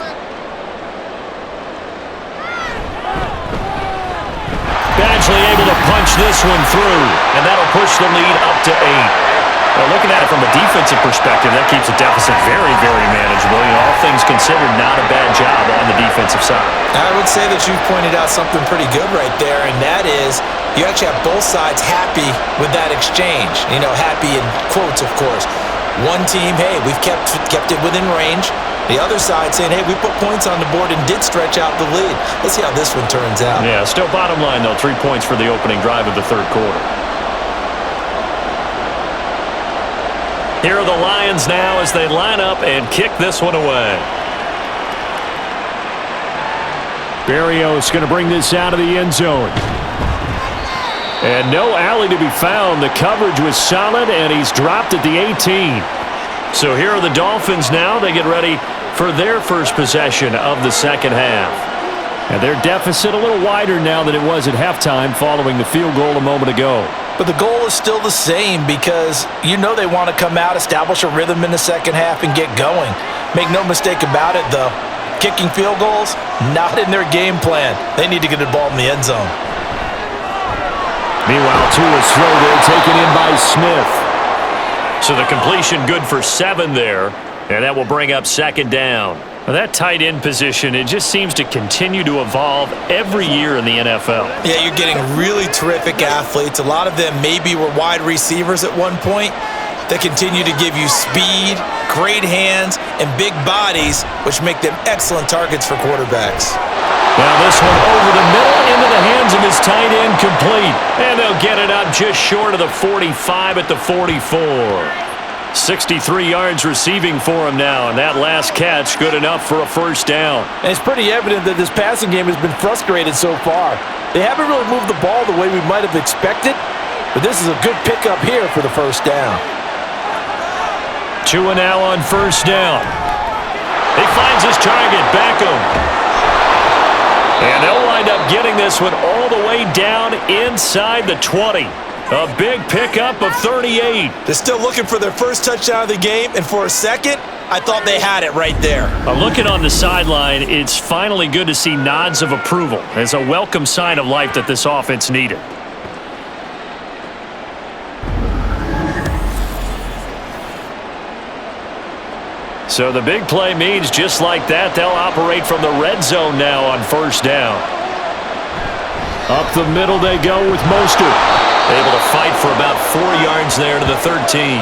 Badgley able to punch this one through, and that'll push the lead up to 8. Well, looking at it from a defensive perspective, that keeps the deficit very, very manageable. All things considered, not a bad job on the defensive side. I would say that you've pointed out something pretty good right there, and that is you actually have both sides happy with that exchange. You know, happy in quotes, of course. One team, hey, we've kept it within range. The other side saying, hey, we put points on the board and did stretch out the lead. Let's see how this one turns out. Yeah, still bottom line, though, 3 points for the opening drive of the third quarter. Here are the Lions now as they line up and kick this one away. Berrios going to bring this out of the end zone. And no alley to be found. The coverage was solid, and he's dropped at the 18. So here are the Dolphins now. They get ready for their first possession of the second half. And their deficit a little wider now than it was at halftime following the field goal a moment ago. But the goal is still the same because you know they want to come out, establish a rhythm in the second half, and get going. Make no mistake about it, though. Kicking field goals, not in their game plan. They need to get the ball in the end zone. Meanwhile, Tua's throw there taken in by Smith. So the completion good for 7 there, and that will bring up second down. Now that tight end position, it just seems to continue to evolve every year in the NFL. Yeah, you're getting really terrific athletes. A lot of them maybe were wide receivers at one point. They continue to give you speed, great hands, and big bodies, which make them excellent targets for quarterbacks. Now this one over the middle into the hands of his tight end, complete. And they'll get it up just short of the 45 at the 44. 63 yards receiving for him now, and that last catch good enough for a first down. And it's pretty evident that this passing game has been frustrated so far. They haven't really moved the ball the way we might have expected, but this is a good pickup here for the first down. Tua now on first down. He finds his target, Beckham. And they'll wind up getting this one all the way down inside the 20. A big pickup of 38. They're still looking for their first touchdown of the game, and for a second, I thought they had it right there. Looking on the sideline, it's finally good to see nods of approval. It's a welcome sign of life that this offense needed. So the big play means just like that, they'll operate from the red zone now on first down. Up the middle they go with Mostert. Able to fight for about 4 yards there to the 13.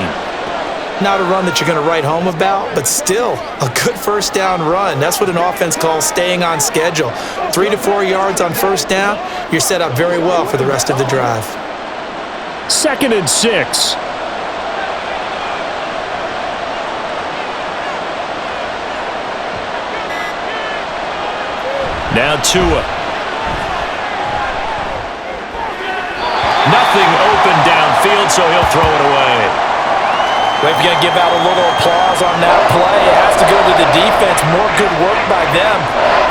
Not a run that you're going to write home about, but still a good first down run. That's what an offense calls staying on schedule. 3 to 4 yards on first down, you're set up very well for the rest of the drive. 2nd and 6. Now Tua. Nothing open downfield, so he'll throw it away. Well, if you're going to give out a little applause on that play, it has to go to the defense. More good work by them.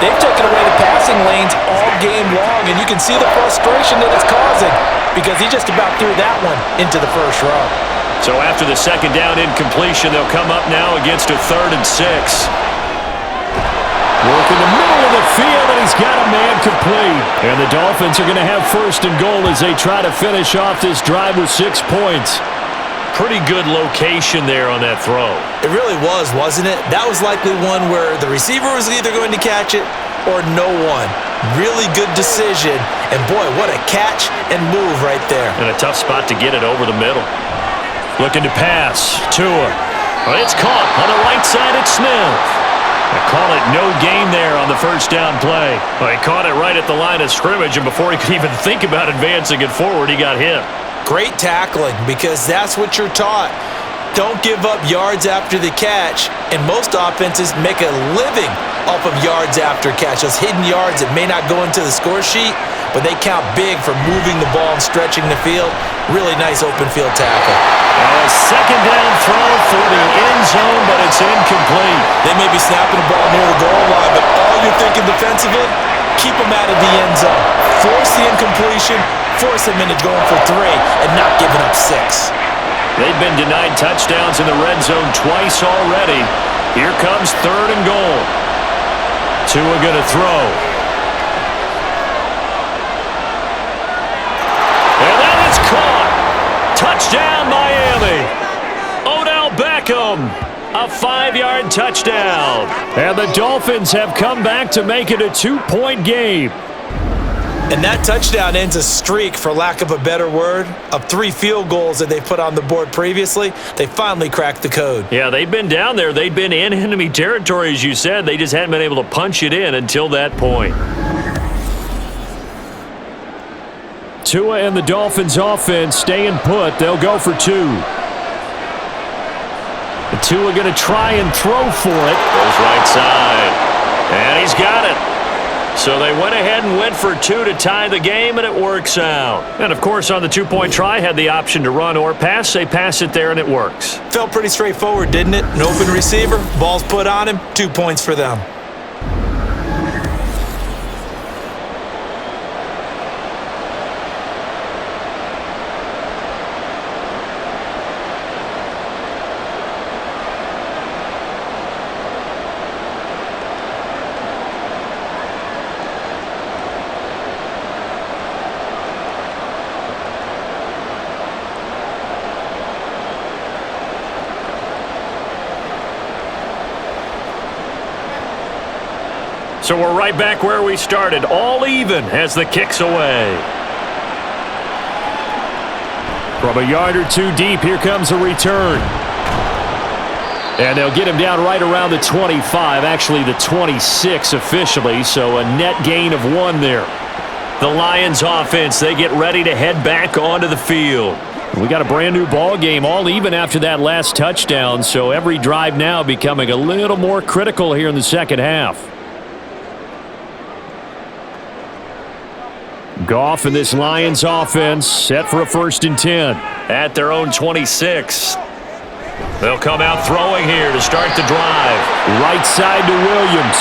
They've taken away the passing lanes all game long, and you can see the frustration that it's causing because he just about threw that one into the first row. So after the second down incompletion, they'll come up now against a 3rd and 6. Working the middle of the field, and he's got a man complete. And the Dolphins are going to have first and goal as they try to finish off this drive with 6 points. Pretty good location there on that throw. It really was, wasn't it? That was likely one where the receiver was either going to catch it or no one. Really good decision. And boy, what a catch and move right there. And a tough spot to get it over the middle. Looking to pass. Tua. Well, it's caught on the right side at Smith. They call it no gain there on the first down play. Well, he caught it right at the line of scrimmage, and before he could even think about advancing it forward, he got hit. Great tackling, because that's what you're taught. Don't give up yards after the catch, and most offenses make a living off of yards after catch. Those hidden yards that may not go into the score sheet, but they count big for moving the ball and stretching the field. Really nice open field tackle. A second down throw for the end zone, but it's incomplete. They may be snapping the ball near the goal line, but all you're thinking defensively, keep them out of the end zone. Force the incompletion, force them into going for 3 and not giving up 6. They've been denied touchdowns in the red zone twice already. Here comes third and goal. Tua going to throw. And that is caught. Touchdown, Miami. Odell Beckham. A 5-yard touchdown. And the Dolphins have come back to make it a 2-point game. And that touchdown ends a streak, for lack of a better word, of 3 field goals that they put on the board previously. They finally cracked the code. Yeah, they've been down there. They've been in enemy territory, as you said. They just hadn't been able to punch it in until that point. Tua and the Dolphins offense staying put. They'll go for 2. Tua going to try and throw for it. Goes right side. And he's got it. So they went ahead and went for 2 to tie the game, and it works out. And, of course, on the 2-point try, had the option to run or pass. They pass it there, and it works. Felt pretty straightforward, didn't it? An open receiver, ball's put on him, 2 points for them. So we're right back where we started, all even as the kick's away. From a yard or 2 deep, here comes a return. And they'll get him down right around the 25, actually the 26 officially, so a net gain of 1 there. The Lions offense, they get ready to head back onto the field. We got a brand new ball game, all even after that last touchdown, so every drive now becoming a little more critical here in the second half. Goff and this Lions offense set for a 1st and 10 at their own 26. They'll come out throwing here to start the drive. Right side to Williams.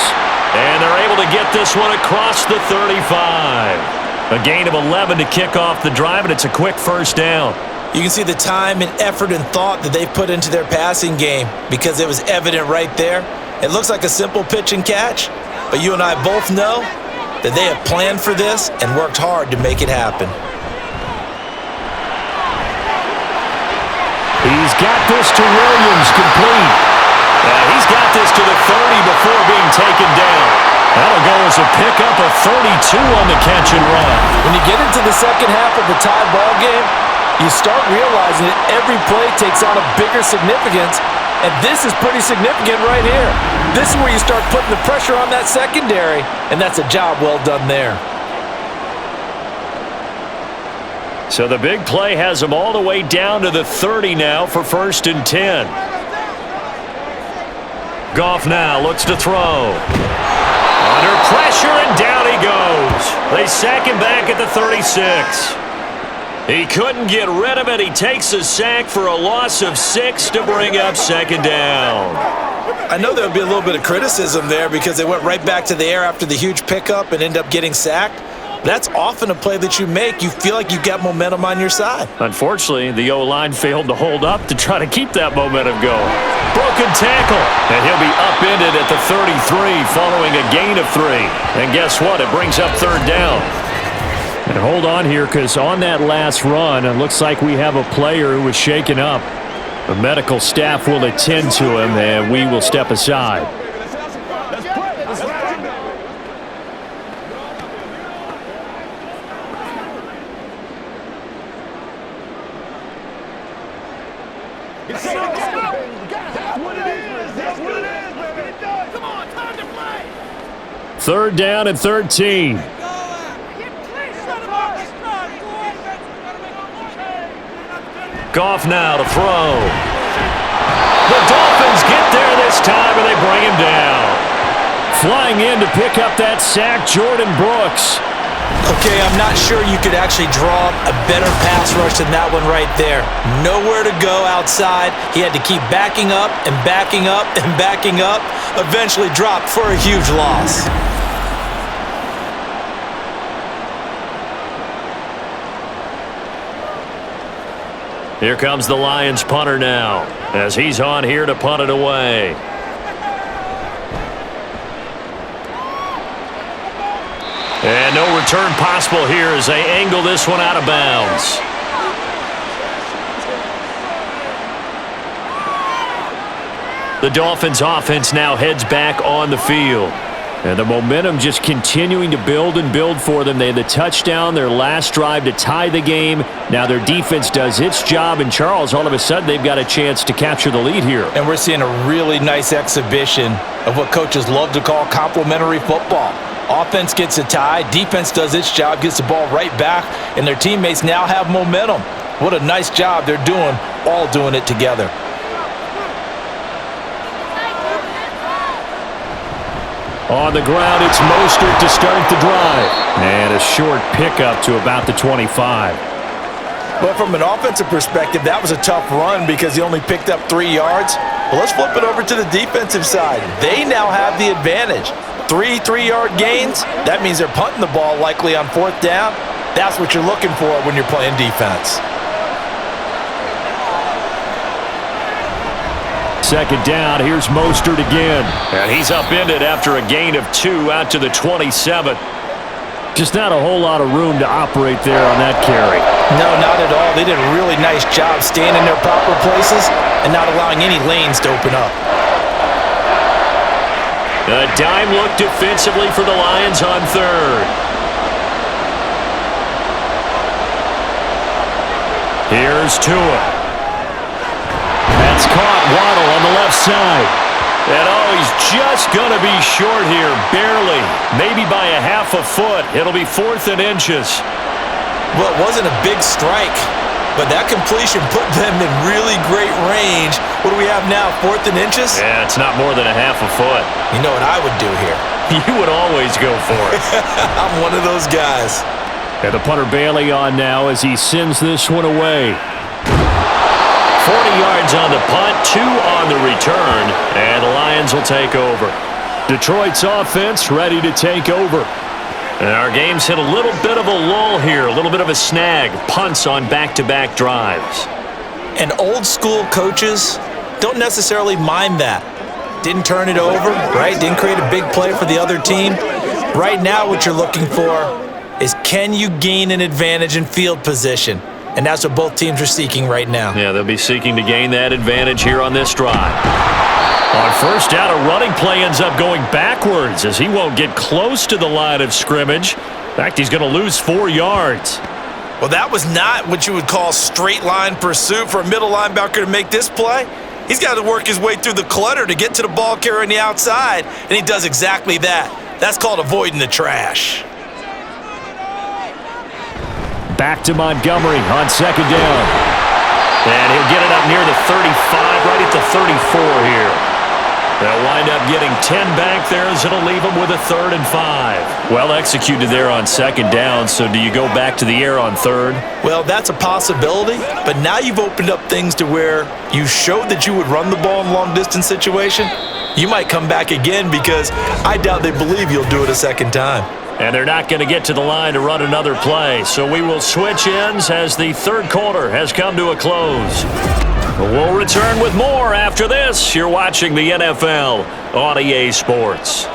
And they're able to get this one across the 35. A gain of 11 to kick off the drive, and it's a quick 1st down. You can see the time and effort and thought that they've put into their passing game, because it was evident right there. It looks like a simple pitch and catch, but you and I both know that they have planned for this and worked hard to make it happen. He's got this to Williams, complete. He's got this to the 30 before being taken down. That'll go as a pickup of 32 on the catch and run. When you get into the second half of the tie ball game, you start realizing that every play takes on a bigger significance, and this is pretty significant right here. This is where you start putting the pressure on that secondary, and that's a job well done there. So the big play has them all the way down to the 30 now for 1st and 10. Goff now looks to throw. Under pressure, and down he goes. They sack him back at the 36. He couldn't get rid of it. He takes a sack for a loss of 6 to bring up 2nd down. I know there would be a little bit of criticism there because they went right back to the air after the huge pickup and ended up getting sacked. That's often a play that you make. You feel like you got momentum on your side. Unfortunately, the O-line failed to hold up to try to keep that momentum going. Broken tackle, and he'll be upended at the 33 following a gain of 3. And guess what? It brings up third down. And hold on here, because on that last run, it looks like we have a player who was shaken up. The medical staff will attend to him, and we will step aside. Third down and 13. Goff now to throw. The Dolphins get there this time, and they bring him down. Flying in to pick up that sack, Jordan Brooks. Okay, I'm not sure you could actually draw a better pass rush than that one right there. Nowhere to go outside. He had to keep backing up and backing up and backing up. Eventually dropped for a huge loss. Here comes the Lions punter now, as he's on here to punt it away. And no return possible here as they angle this one out of bounds. The Dolphins offense now heads back on the field. And the momentum just continuing to build and build for them. They had the touchdown, their last drive to tie the game. Now their defense does its job, and Charles, all of a sudden, they've got a chance to capture the lead here. And we're seeing a really nice exhibition of what coaches love to call complementary football. Offense gets a tie, defense does its job, gets the ball right back, and their teammates now have momentum. What a nice job they're doing, all doing it together. On the ground, it's Mostert to start the drive. And a short pickup to about the 25. But from an offensive perspective, that was a tough run because he only picked up 3 yards. Well, let's flip it over to the defensive side. They now have the advantage. 3 3-yard gains, that means they're punting the ball likely on 4th down. That's what you're looking for when you're playing defense. Second down, here's Mostert again. And he's upended after a gain of 2 out to the 27. Just not a whole lot of room to operate there on that carry. No, not at all. They did a really nice job staying in their proper places and not allowing any lanes to open up. A dime look defensively for the Lions on third. Here's Tua. That's caught. Waddle on the left side. And he's just going to be short here, barely. Maybe by a half a foot. It'll be 4th and inches. Well, it wasn't a big strike, but that completion put them in really great range. What do we have now, 4th and inches? Yeah, it's not more than a half a foot. You know what I would do here? You would always go for it. I'm one of those guys. And the punter Bailey on now as he sends this one away. 40 yards on the punt, 2 on the return, and the Lions will take over. Detroit's offense ready to take over. And our game's hit a little bit of a lull here, a little bit of a snag. Punts on back-to-back drives. And old-school coaches don't necessarily mind that. Didn't turn it over, right? Didn't create a big play for the other team. Right now what you're looking for is can you gain an advantage in field position? And that's what both teams are seeking right now. Yeah, they'll be seeking to gain that advantage here on this drive. On first down, a running play ends up going backwards as he won't get close to the line of scrimmage. In fact, he's going to lose 4 yards. Well, that was not what you would call straight line pursuit for a middle linebacker to make this play. He's got to work his way through the clutter to get to the ball carrier on the outside, and he does exactly that. That's called avoiding the trash. Back to Montgomery on second down. And he'll get it up near the 35, right at the 34 here. They'll wind up getting 10 back there as it'll leave them with a 3rd and 5. Well executed there on second down, so do you go back to the air on third? Well, that's a possibility, but now you've opened up things to where you showed that you would run the ball in long-distance situation. You might come back again because I doubt they believe you'll do it a second time. And they're not going to get to the line to run another play. So we will switch ends as the third quarter has come to a close. We'll return with more after this. You're watching the NFL on EA Sports.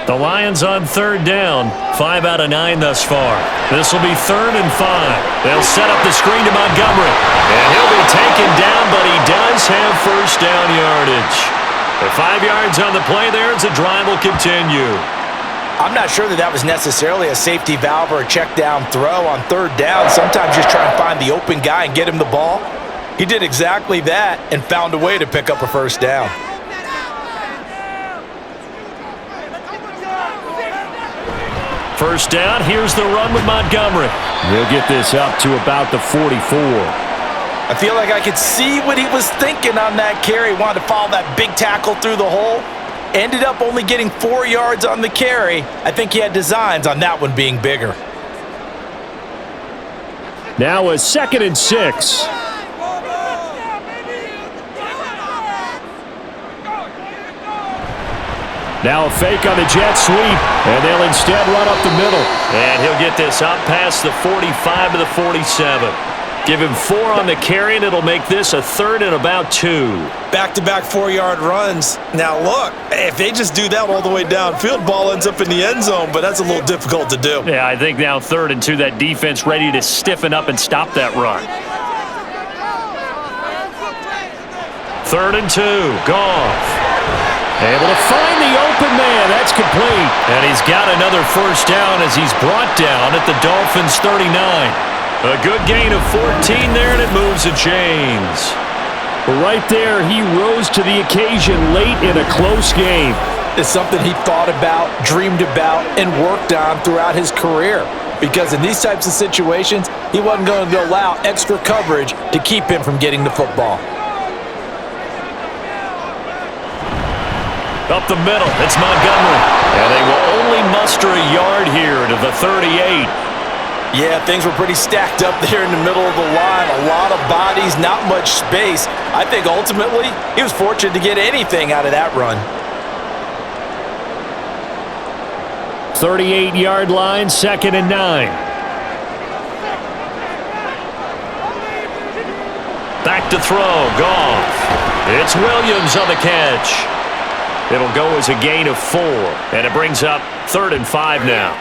The Lions on third down, 5 out of 9 thus far. This will be 3rd and 5. They'll set up the screen to Montgomery. And he'll be taken down, but he does have first down yardage. The 5 yards on the play there as the drive will continue. I'm not sure that was necessarily a safety valve or a check down throw on third down. Sometimes just try and find the open guy and get him the ball. He did exactly that and found a way to pick up a first down. First down, here's the run with Montgomery. He'll get this up to about the 44. I feel like I could see what he was thinking on that carry. Wanted to follow that big tackle through the hole. Ended up only getting 4 yards on the carry. I think he had designs on that one being bigger. Now a 2nd and 6. Now a fake on the jet sweep, and they'll instead run up the middle. And he'll get this up past the 45 to the 47. Give him 4 on the carry, and it'll make this a 3rd and about 2. Back-to-back 4-yard runs. Now look, if they just do that all the way downfield, ball ends up in the end zone, but that's a little difficult to do. Yeah, I think now 3rd and 2, that defense ready to stiffen up and stop that run. 3rd and 2, Goff. Able to find the open man. That's complete. And he's got another first down as he's brought down at the Dolphins' 39. A good gain of 14 there, and it moves the chains. Right there, he rose to the occasion late in a close game. It's something he thought about, dreamed about, and worked on throughout his career. Because in these types of situations, he wasn't going to allow extra coverage to keep him from getting the football. Up the middle, it's Montgomery. And they will only muster a yard here to the 38. Yeah, things were pretty stacked up there in the middle of the line. A lot of bodies, not much space. I think ultimately he was fortunate to get anything out of that run. 38-yard line, 2nd and 9. Back to throw, Goff. It's Williams on the catch. It'll go as a gain of 4, and it brings up 3rd and 5 now.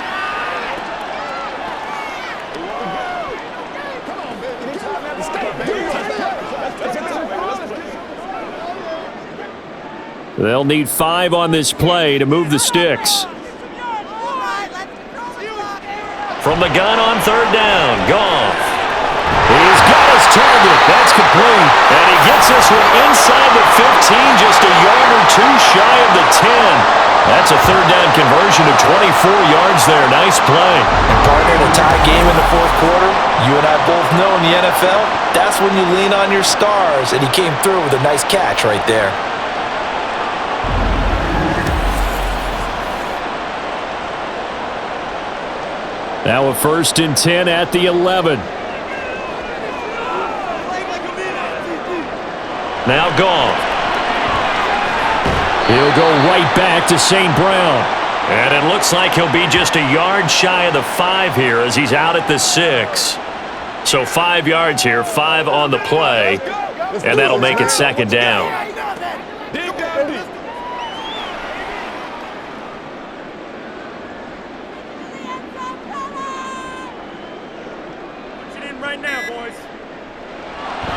They'll need 5 on this play to move the sticks. From the gun on 3rd down, Goff. He's got his target. That's complete. And he gets this one inside the 15, just a yard or 2 shy of the 10. That's a 3rd down conversion of 24 yards there. Nice play. And partner, in a tie game in the 4th quarter, you and I both know in the NFL, that's when you lean on your stars. And he came through with a nice catch right there. Now a 1st and 10 at the 11. Now Goff. He'll go right back to St. Brown. And it looks like he'll be just a yard shy of the 5 here as he's out at the 6. So 5 yards here, 5 on the play. And that'll make it 2nd down.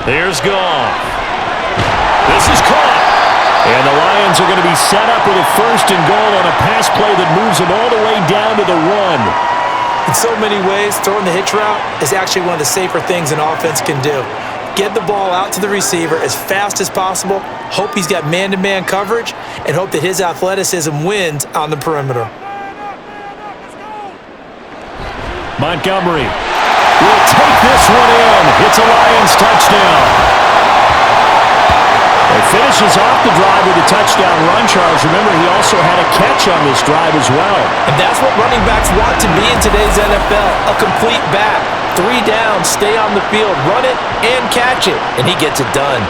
Here's Goff. This is caught. And the Lions are going to be set up with a 1st and goal on a pass play that moves them all the way down to the 1. In so many ways, throwing the hitch route is actually one of the safer things an offense can do. Get the ball out to the receiver as fast as possible, hope he's got man-to-man coverage, and hope that his athleticism wins on the perimeter. Montgomery will take this one in. It's a Lions touchdown. It finishes off the drive with a touchdown run, Charles. Remember, he also had a catch on this drive as well. And that's what running backs want to be in today's NFL, a complete back. 3 down, stay on the field, run it, and catch it. And he gets it done.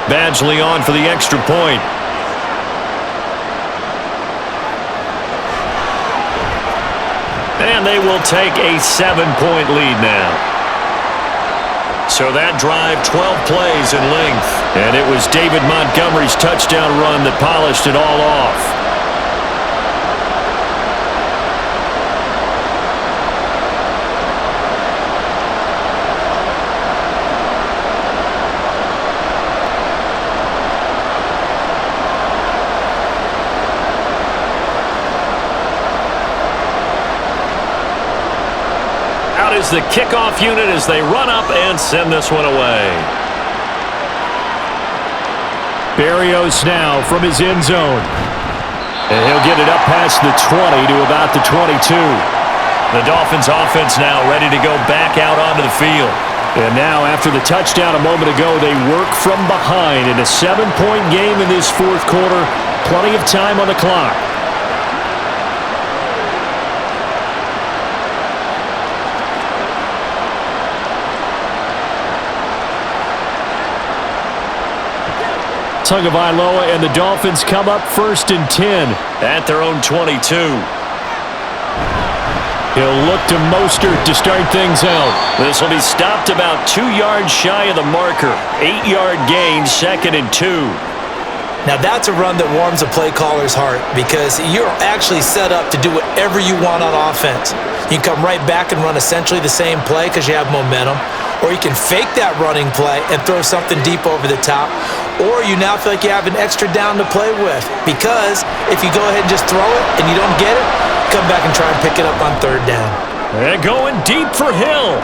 Badgley on for the extra point. And they will take a 7-point lead now. So that drive, 12 plays in length. And it was David Montgomery's touchdown run that polished it all off. Is the kickoff unit as they run up and send this one away. Berrios now from his end zone. And he'll get it up past the 20 to about the 22. The Dolphins offense now ready to go back out onto the field. And now after the touchdown a moment ago, they work from behind in a 7-point game in this fourth quarter. Plenty of time on the clock. Tagovailoa and the Dolphins come up 1st and 10 at their own 22. He'll look to Mostert to start things out. This will be stopped about 2 yards shy of the marker. 8-yard gain, 2nd and 2. Now that's a run that warms a play caller's heart because you're actually set up to do whatever you want on offense. You can come right back and run essentially the same play because you have momentum. Or you can fake that running play and throw something deep over the top. Or you now feel like you have an extra down to play with. Because if you go ahead and just throw it and you don't get it, come back and try and pick it up on 3rd down. And going deep for Hill.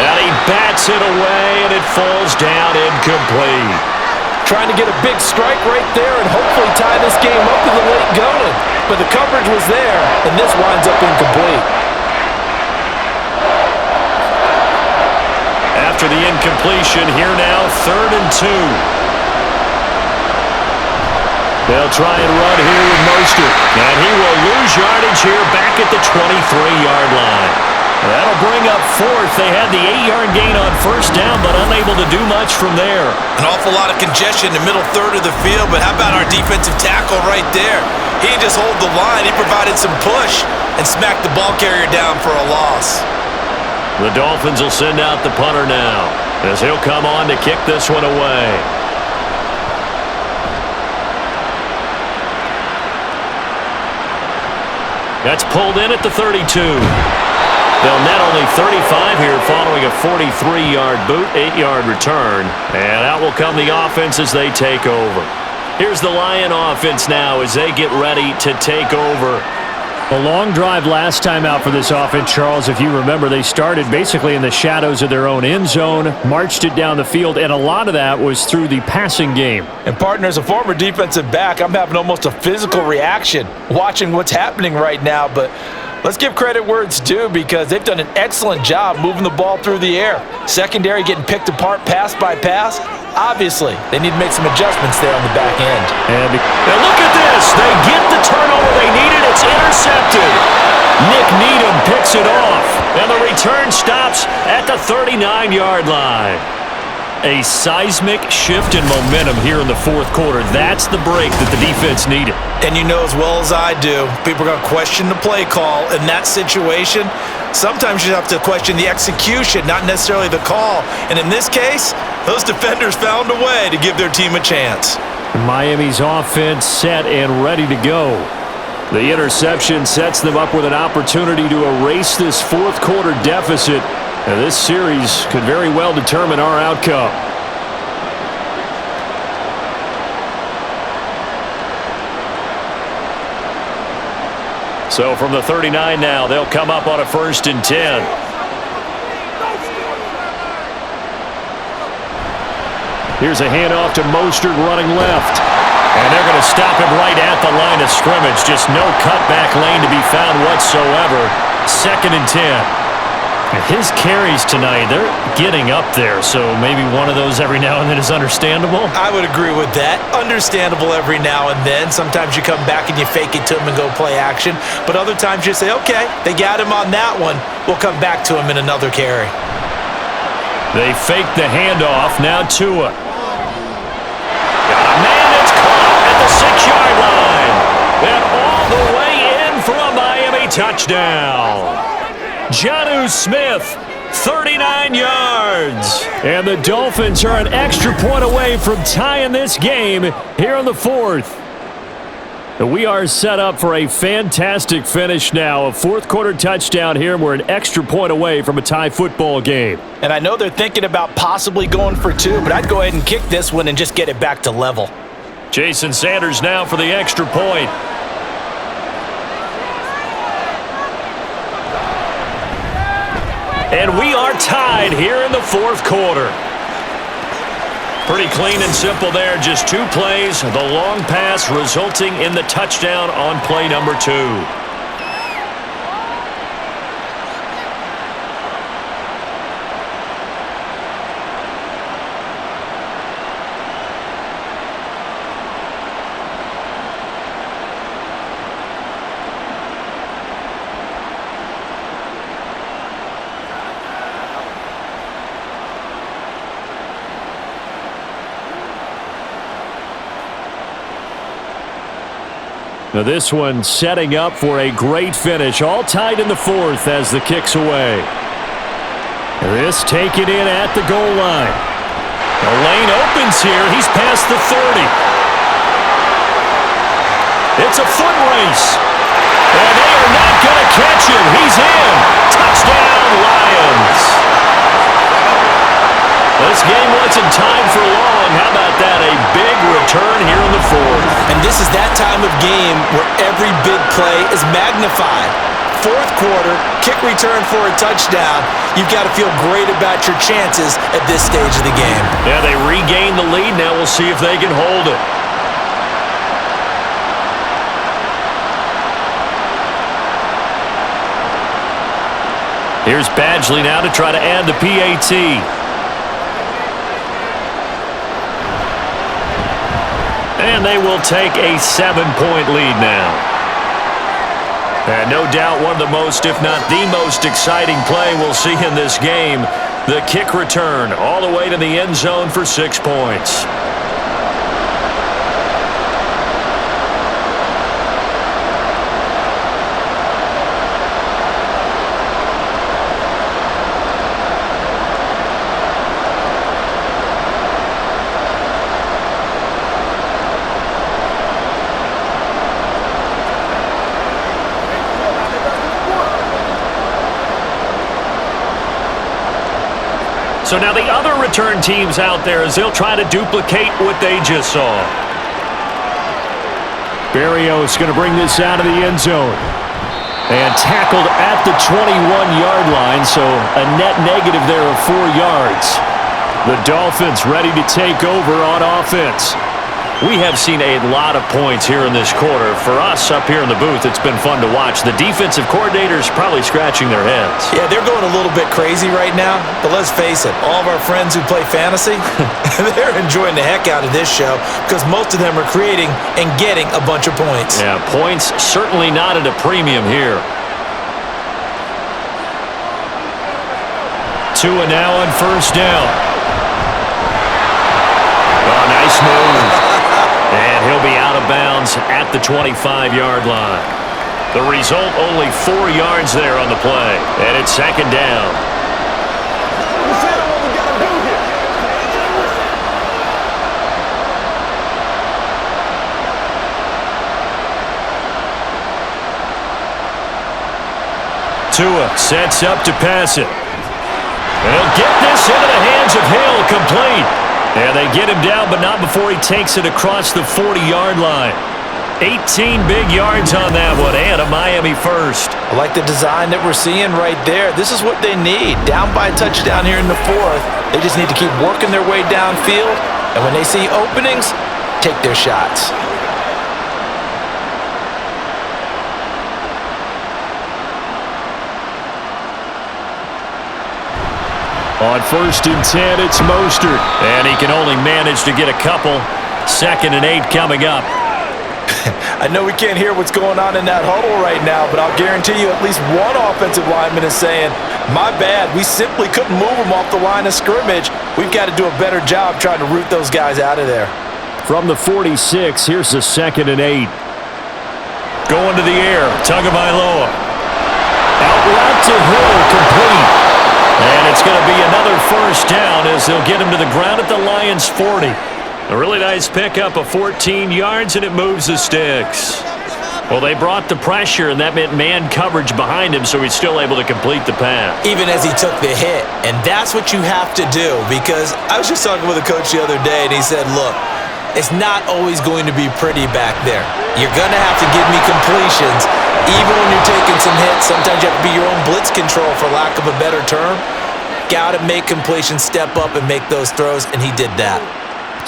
And he bats it away and it falls down incomplete. Trying to get a big strike right there and hopefully tie this game up to the late going. But the coverage was there, and this winds up incomplete. After the incompletion, here now, 3rd and 2. They'll try and run here with Mostert. And he will lose yardage here back at the 23-yard line. That'll bring up 4th. They had the 8-yard gain on 1st down, but unable to do much from there. An awful lot of congestion in the middle 3rd of the field, but how about our defensive tackle right there? He just hold the line. He provided some push and smacked the ball carrier down for a loss. The Dolphins will send out the punter now as he'll come on to kick this one away. That's pulled in at the 32. They'll net only 35 here following a 43-yard boot, 8-yard return. And out will come the offense as they take over. Here's the Lion offense now as they get ready to take over. A long drive last time out for this offense, Charles. If you remember, they started basically in the shadows of their own end zone, marched it down the field, and a lot of that was through the passing game. And partner, as a former defensive back, I'm having almost a physical reaction watching what's happening right now. But let's give credit where it's due because they've done an excellent job moving the ball through the air. Secondary getting picked apart pass by pass. Obviously, they need to make some adjustments there on the back end. And look at this. They get the turnover they needed. It's intercepted. Nick Needham picks it off. And the return stops at the 39-yard line. A seismic shift in momentum here in the fourth quarter. That's the break that the defense needed. And you know as well as I do, people are going to question the play call in that situation. Sometimes you have to question the execution, not necessarily the call. And in this case, those defenders found a way to give their team a chance. Miami's offense set and ready to go. The interception sets them up with an opportunity to erase this fourth quarter deficit. And this series could very well determine our outcome. So from the 39 now, they'll come up on a 1st and 10. Here's a handoff to Mostert running left. And they're going to stop him right at the line of scrimmage. Just no cutback lane to be found whatsoever. 2nd and 10. And his carries tonight, they're getting up there, so maybe one of those every now and then is understandable? I would agree with that. Understandable every now and then. Sometimes you come back and you fake it to him and go play action. But other times you say, okay, they got him on that one. We'll come back to him in another carry. They fake the handoff. Now Tua. Got a man that's caught at the 6-yard line. And all the way in for a Miami touchdown. Jonnu Smith, 39 yards. And the Dolphins are an extra point away from tying this game here in the fourth. We are set up for a fantastic finish now. A fourth-quarter touchdown here, and we're an extra point away from a tie football game. And I know they're thinking about possibly going for two, but I'd go ahead and kick this one and just get it back to level. Jason Sanders now for the extra point. And we are tied here in the fourth quarter. Pretty clean and simple there. Just two plays. The long pass resulting in the touchdown on play number 2. Now this one setting up for a great finish. All tied in the fourth as the kick's away. This taken in at the goal line. The lane opens here. He's past the 30. It's a foot race. And they are not going to catch him. He's in. Touchdown, Lions. This game wasn't tied for long. How about that? A big return here in the fourth. And this is that time of game where every big play is magnified. Fourth quarter, kick return for a touchdown. You've got to feel great about your chances at this stage of the game. Yeah, they regained the lead. Now we'll see if they can hold it. Here's Badgley now to try to add the PAT. And they will take a 7-point lead now. And no doubt one of the most, if not the most exciting play we'll see in this game. The kick return all the way to the end zone for 6 points. So now the other return teams out there as they'll try to duplicate what they just saw. Barrios going to bring this out of the end zone. And tackled at the 21-yard line, so a net negative there of 4 yards. The Dolphins ready to take over on offense. We have seen a lot of points here in this quarter. For us up here in the booth, it's been fun to watch. The defensive coordinators probably scratching their heads. Yeah, they're going a little bit crazy right now, but let's face it, all of our friends who play fantasy, they're enjoying the heck out of this show because most of them are creating and getting a bunch of points. Yeah, points certainly not at a premium here. Tua now on first down. Oh, nice move. And he'll be out of bounds at the 25-yard line. The result, only 4 yards there on the play. And it's second down. Tua sets up to pass it. And he'll get this into the hands of Hill, complete. And they get him down, but not before he takes it across the 40-yard line. 18 big yards on that one, and a Miami first. I like the design that we're seeing right there. This is what they need. Down by a touchdown here in the fourth. They just need to keep working their way downfield. And when they see openings, take their shots. On 1st and 10, it's Mostert. And he can only manage to get a couple. 2nd and 8 coming up. I know we can't hear what's going on in that huddle right now, but I'll guarantee you at least one offensive lineman is saying, my bad, we simply couldn't move them off the line of scrimmage. We've got to do a better job trying to root those guys out of there. From the 46, here's the 2nd and 8. Going to the air, Tagovailoa. route to Hill, complete. And it's going to be another first down as they'll get him to the ground at the Lions' 40. A really nice pickup of 14 yards, and it moves the sticks. Well, they brought the pressure, and that meant man coverage behind him, so he's still able to complete the pass. Even as he took the hit, and that's what you have to do, because I was just talking with a coach the other day, and he said, look, it's not always going to be pretty back there. You're going to have to give me completions. Even when you're taking some hits, sometimes you have to be your own blitz control, for lack of a better term. Got to make completions, step up, and make those throws, and he did that.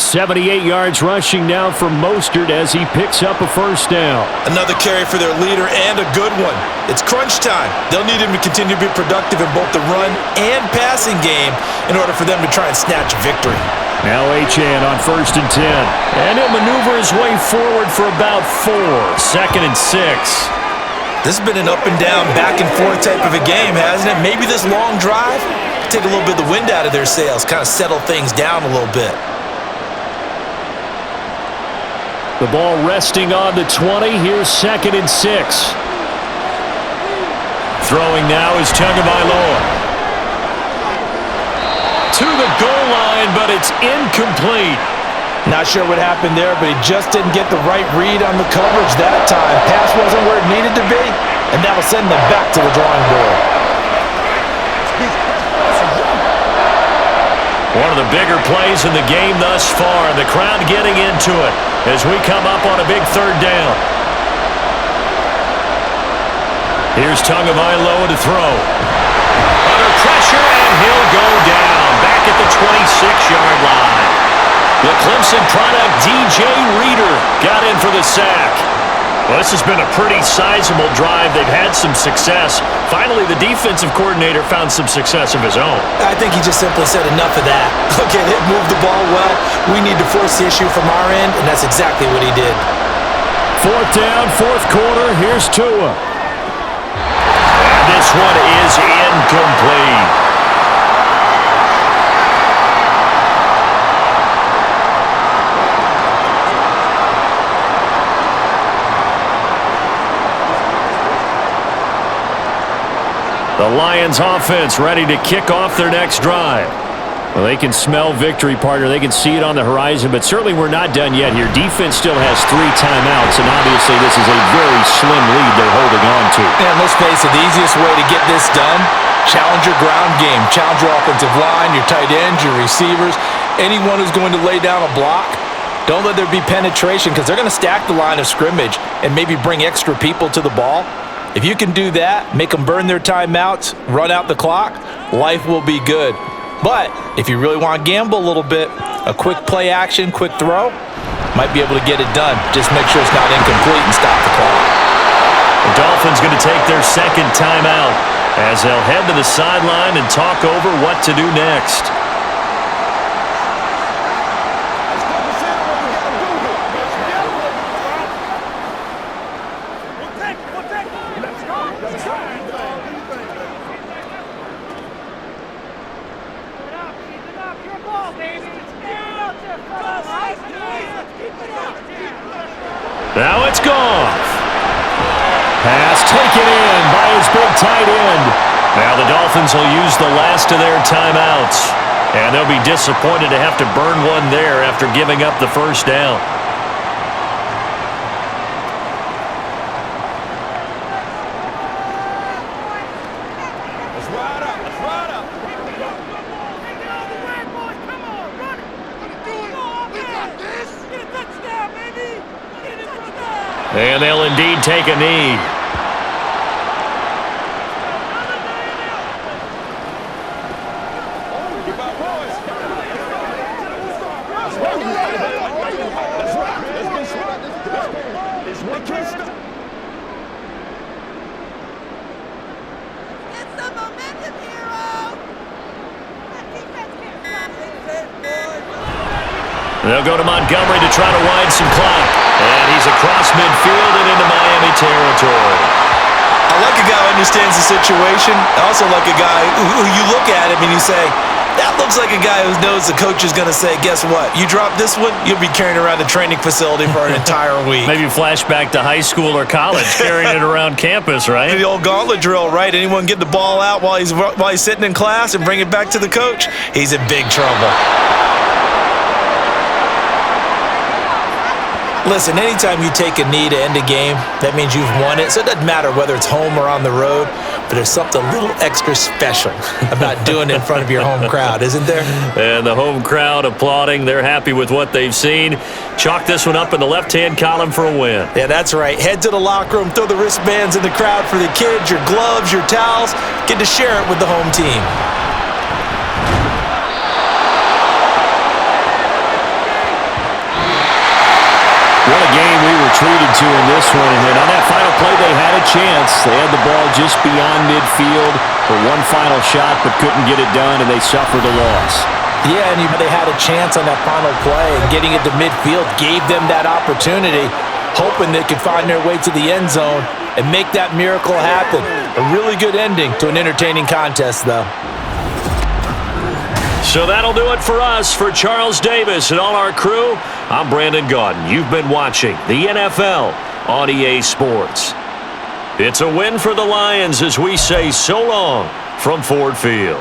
78 yards rushing now for Mostert as he picks up a first down. Another carry for their leader, and a good one. It's crunch time. They'll need him to continue to be productive in both the run and passing game in order for them to try and snatch victory. Now Achane on 1st and 10. And he'll maneuver his way forward for about 4. 2nd and 6. This has been an up and down, back and forth type of a game, hasn't it? Maybe this long drive, take a little bit of the wind out of their sails, kind of settle things down a little bit. The ball resting on the 20. Here's 2nd and 6. Throwing now is Tagovailoa. To the goal line, but it's incomplete. Not sure what happened there, but he just didn't get the right read on the coverage that time. Pass wasn't where it needed to be, and that'll send them back to the drawing board. One of the bigger plays in the game thus far, and the crowd getting into it as we come up on a big 3rd down. Here's Tagovailoa to throw. Under pressure, and he'll go down back at the 26-yard line. The Clemson product, DJ Reader, got in for the sack. Well, this has been a pretty sizable drive. They've had some success. Finally, the defensive coordinator found some success of his own. I think he just simply said enough of that. Okay, they've moved the ball well. We need to force the issue from our end, and that's exactly what he did. 4th down, 4th quarter. Here's Tua. And this one is incomplete. The Lions offense ready to kick off their next drive. Well, they can smell victory, partner. They can see it on the horizon, but certainly we're not done yet here. Defense still has 3 timeouts, and obviously this is a very slim lead they're holding on to. And let's face it, the easiest way to get this done, challenge your ground game. Challenge your offensive line, your tight ends, your receivers, anyone who's going to lay down a block. Don't let there be penetration, because they're going to stack the line of scrimmage and maybe bring extra people to the ball. If you can do that, make them burn their timeouts, run out the clock, life will be good. But if you really want to gamble a little bit, a quick play action, quick throw, might be able to get it done. Just make sure it's not incomplete and stop the clock. The Dolphins going to take their 2nd timeout as they'll head to the sideline and talk over what to do next. Now it's gone. Pass taken in by his big tight end. Now the Dolphins will use the last of their timeouts. And they'll be disappointed to have to burn one there after giving up the first down. And they'll indeed take a knee. They'll go to Montgomery to try to wind some clock. And he's across midfield and into Miami territory. I like a guy who understands the situation. I also like a guy who you look at him and you say, That looks like a guy who knows the coach is going to say, guess what? You drop this one, you'll be carrying around the training facility for an entire week. Maybe flashback to high school or college, carrying it around campus, right? The old gauntlet drill, right? Anyone get the ball out while he's sitting in class and bring it back to the coach? He's in big trouble. Listen, anytime you take a knee to end a game, that means you've won it. So it doesn't matter whether it's home or on the road, but there's something a little extra special about doing it in front of your home crowd, isn't there? And the home crowd applauding. They're happy with what they've seen. Chalk this one up in the left-hand column for a win. Yeah, that's right. Head to the locker room, throw the wristbands in the crowd for the kids, your gloves, your towels. Get to share it with the home team. What a game we were treated to in this one. And then on that final play, they had a chance. They had the ball just beyond midfield for one final shot, but couldn't get it done, and they suffered a loss. Yeah, and they had a chance on that final play, and getting it to midfield gave them that opportunity, hoping they could find their way to the end zone and make that miracle happen. A really good ending to an entertaining contest, though. So that'll do it for us. For Charles Davis and all our crew, I'm Brandon Gaudin. You've been watching the NFL on EA Sports. It's a win for the Lions as we say so long from Ford Field.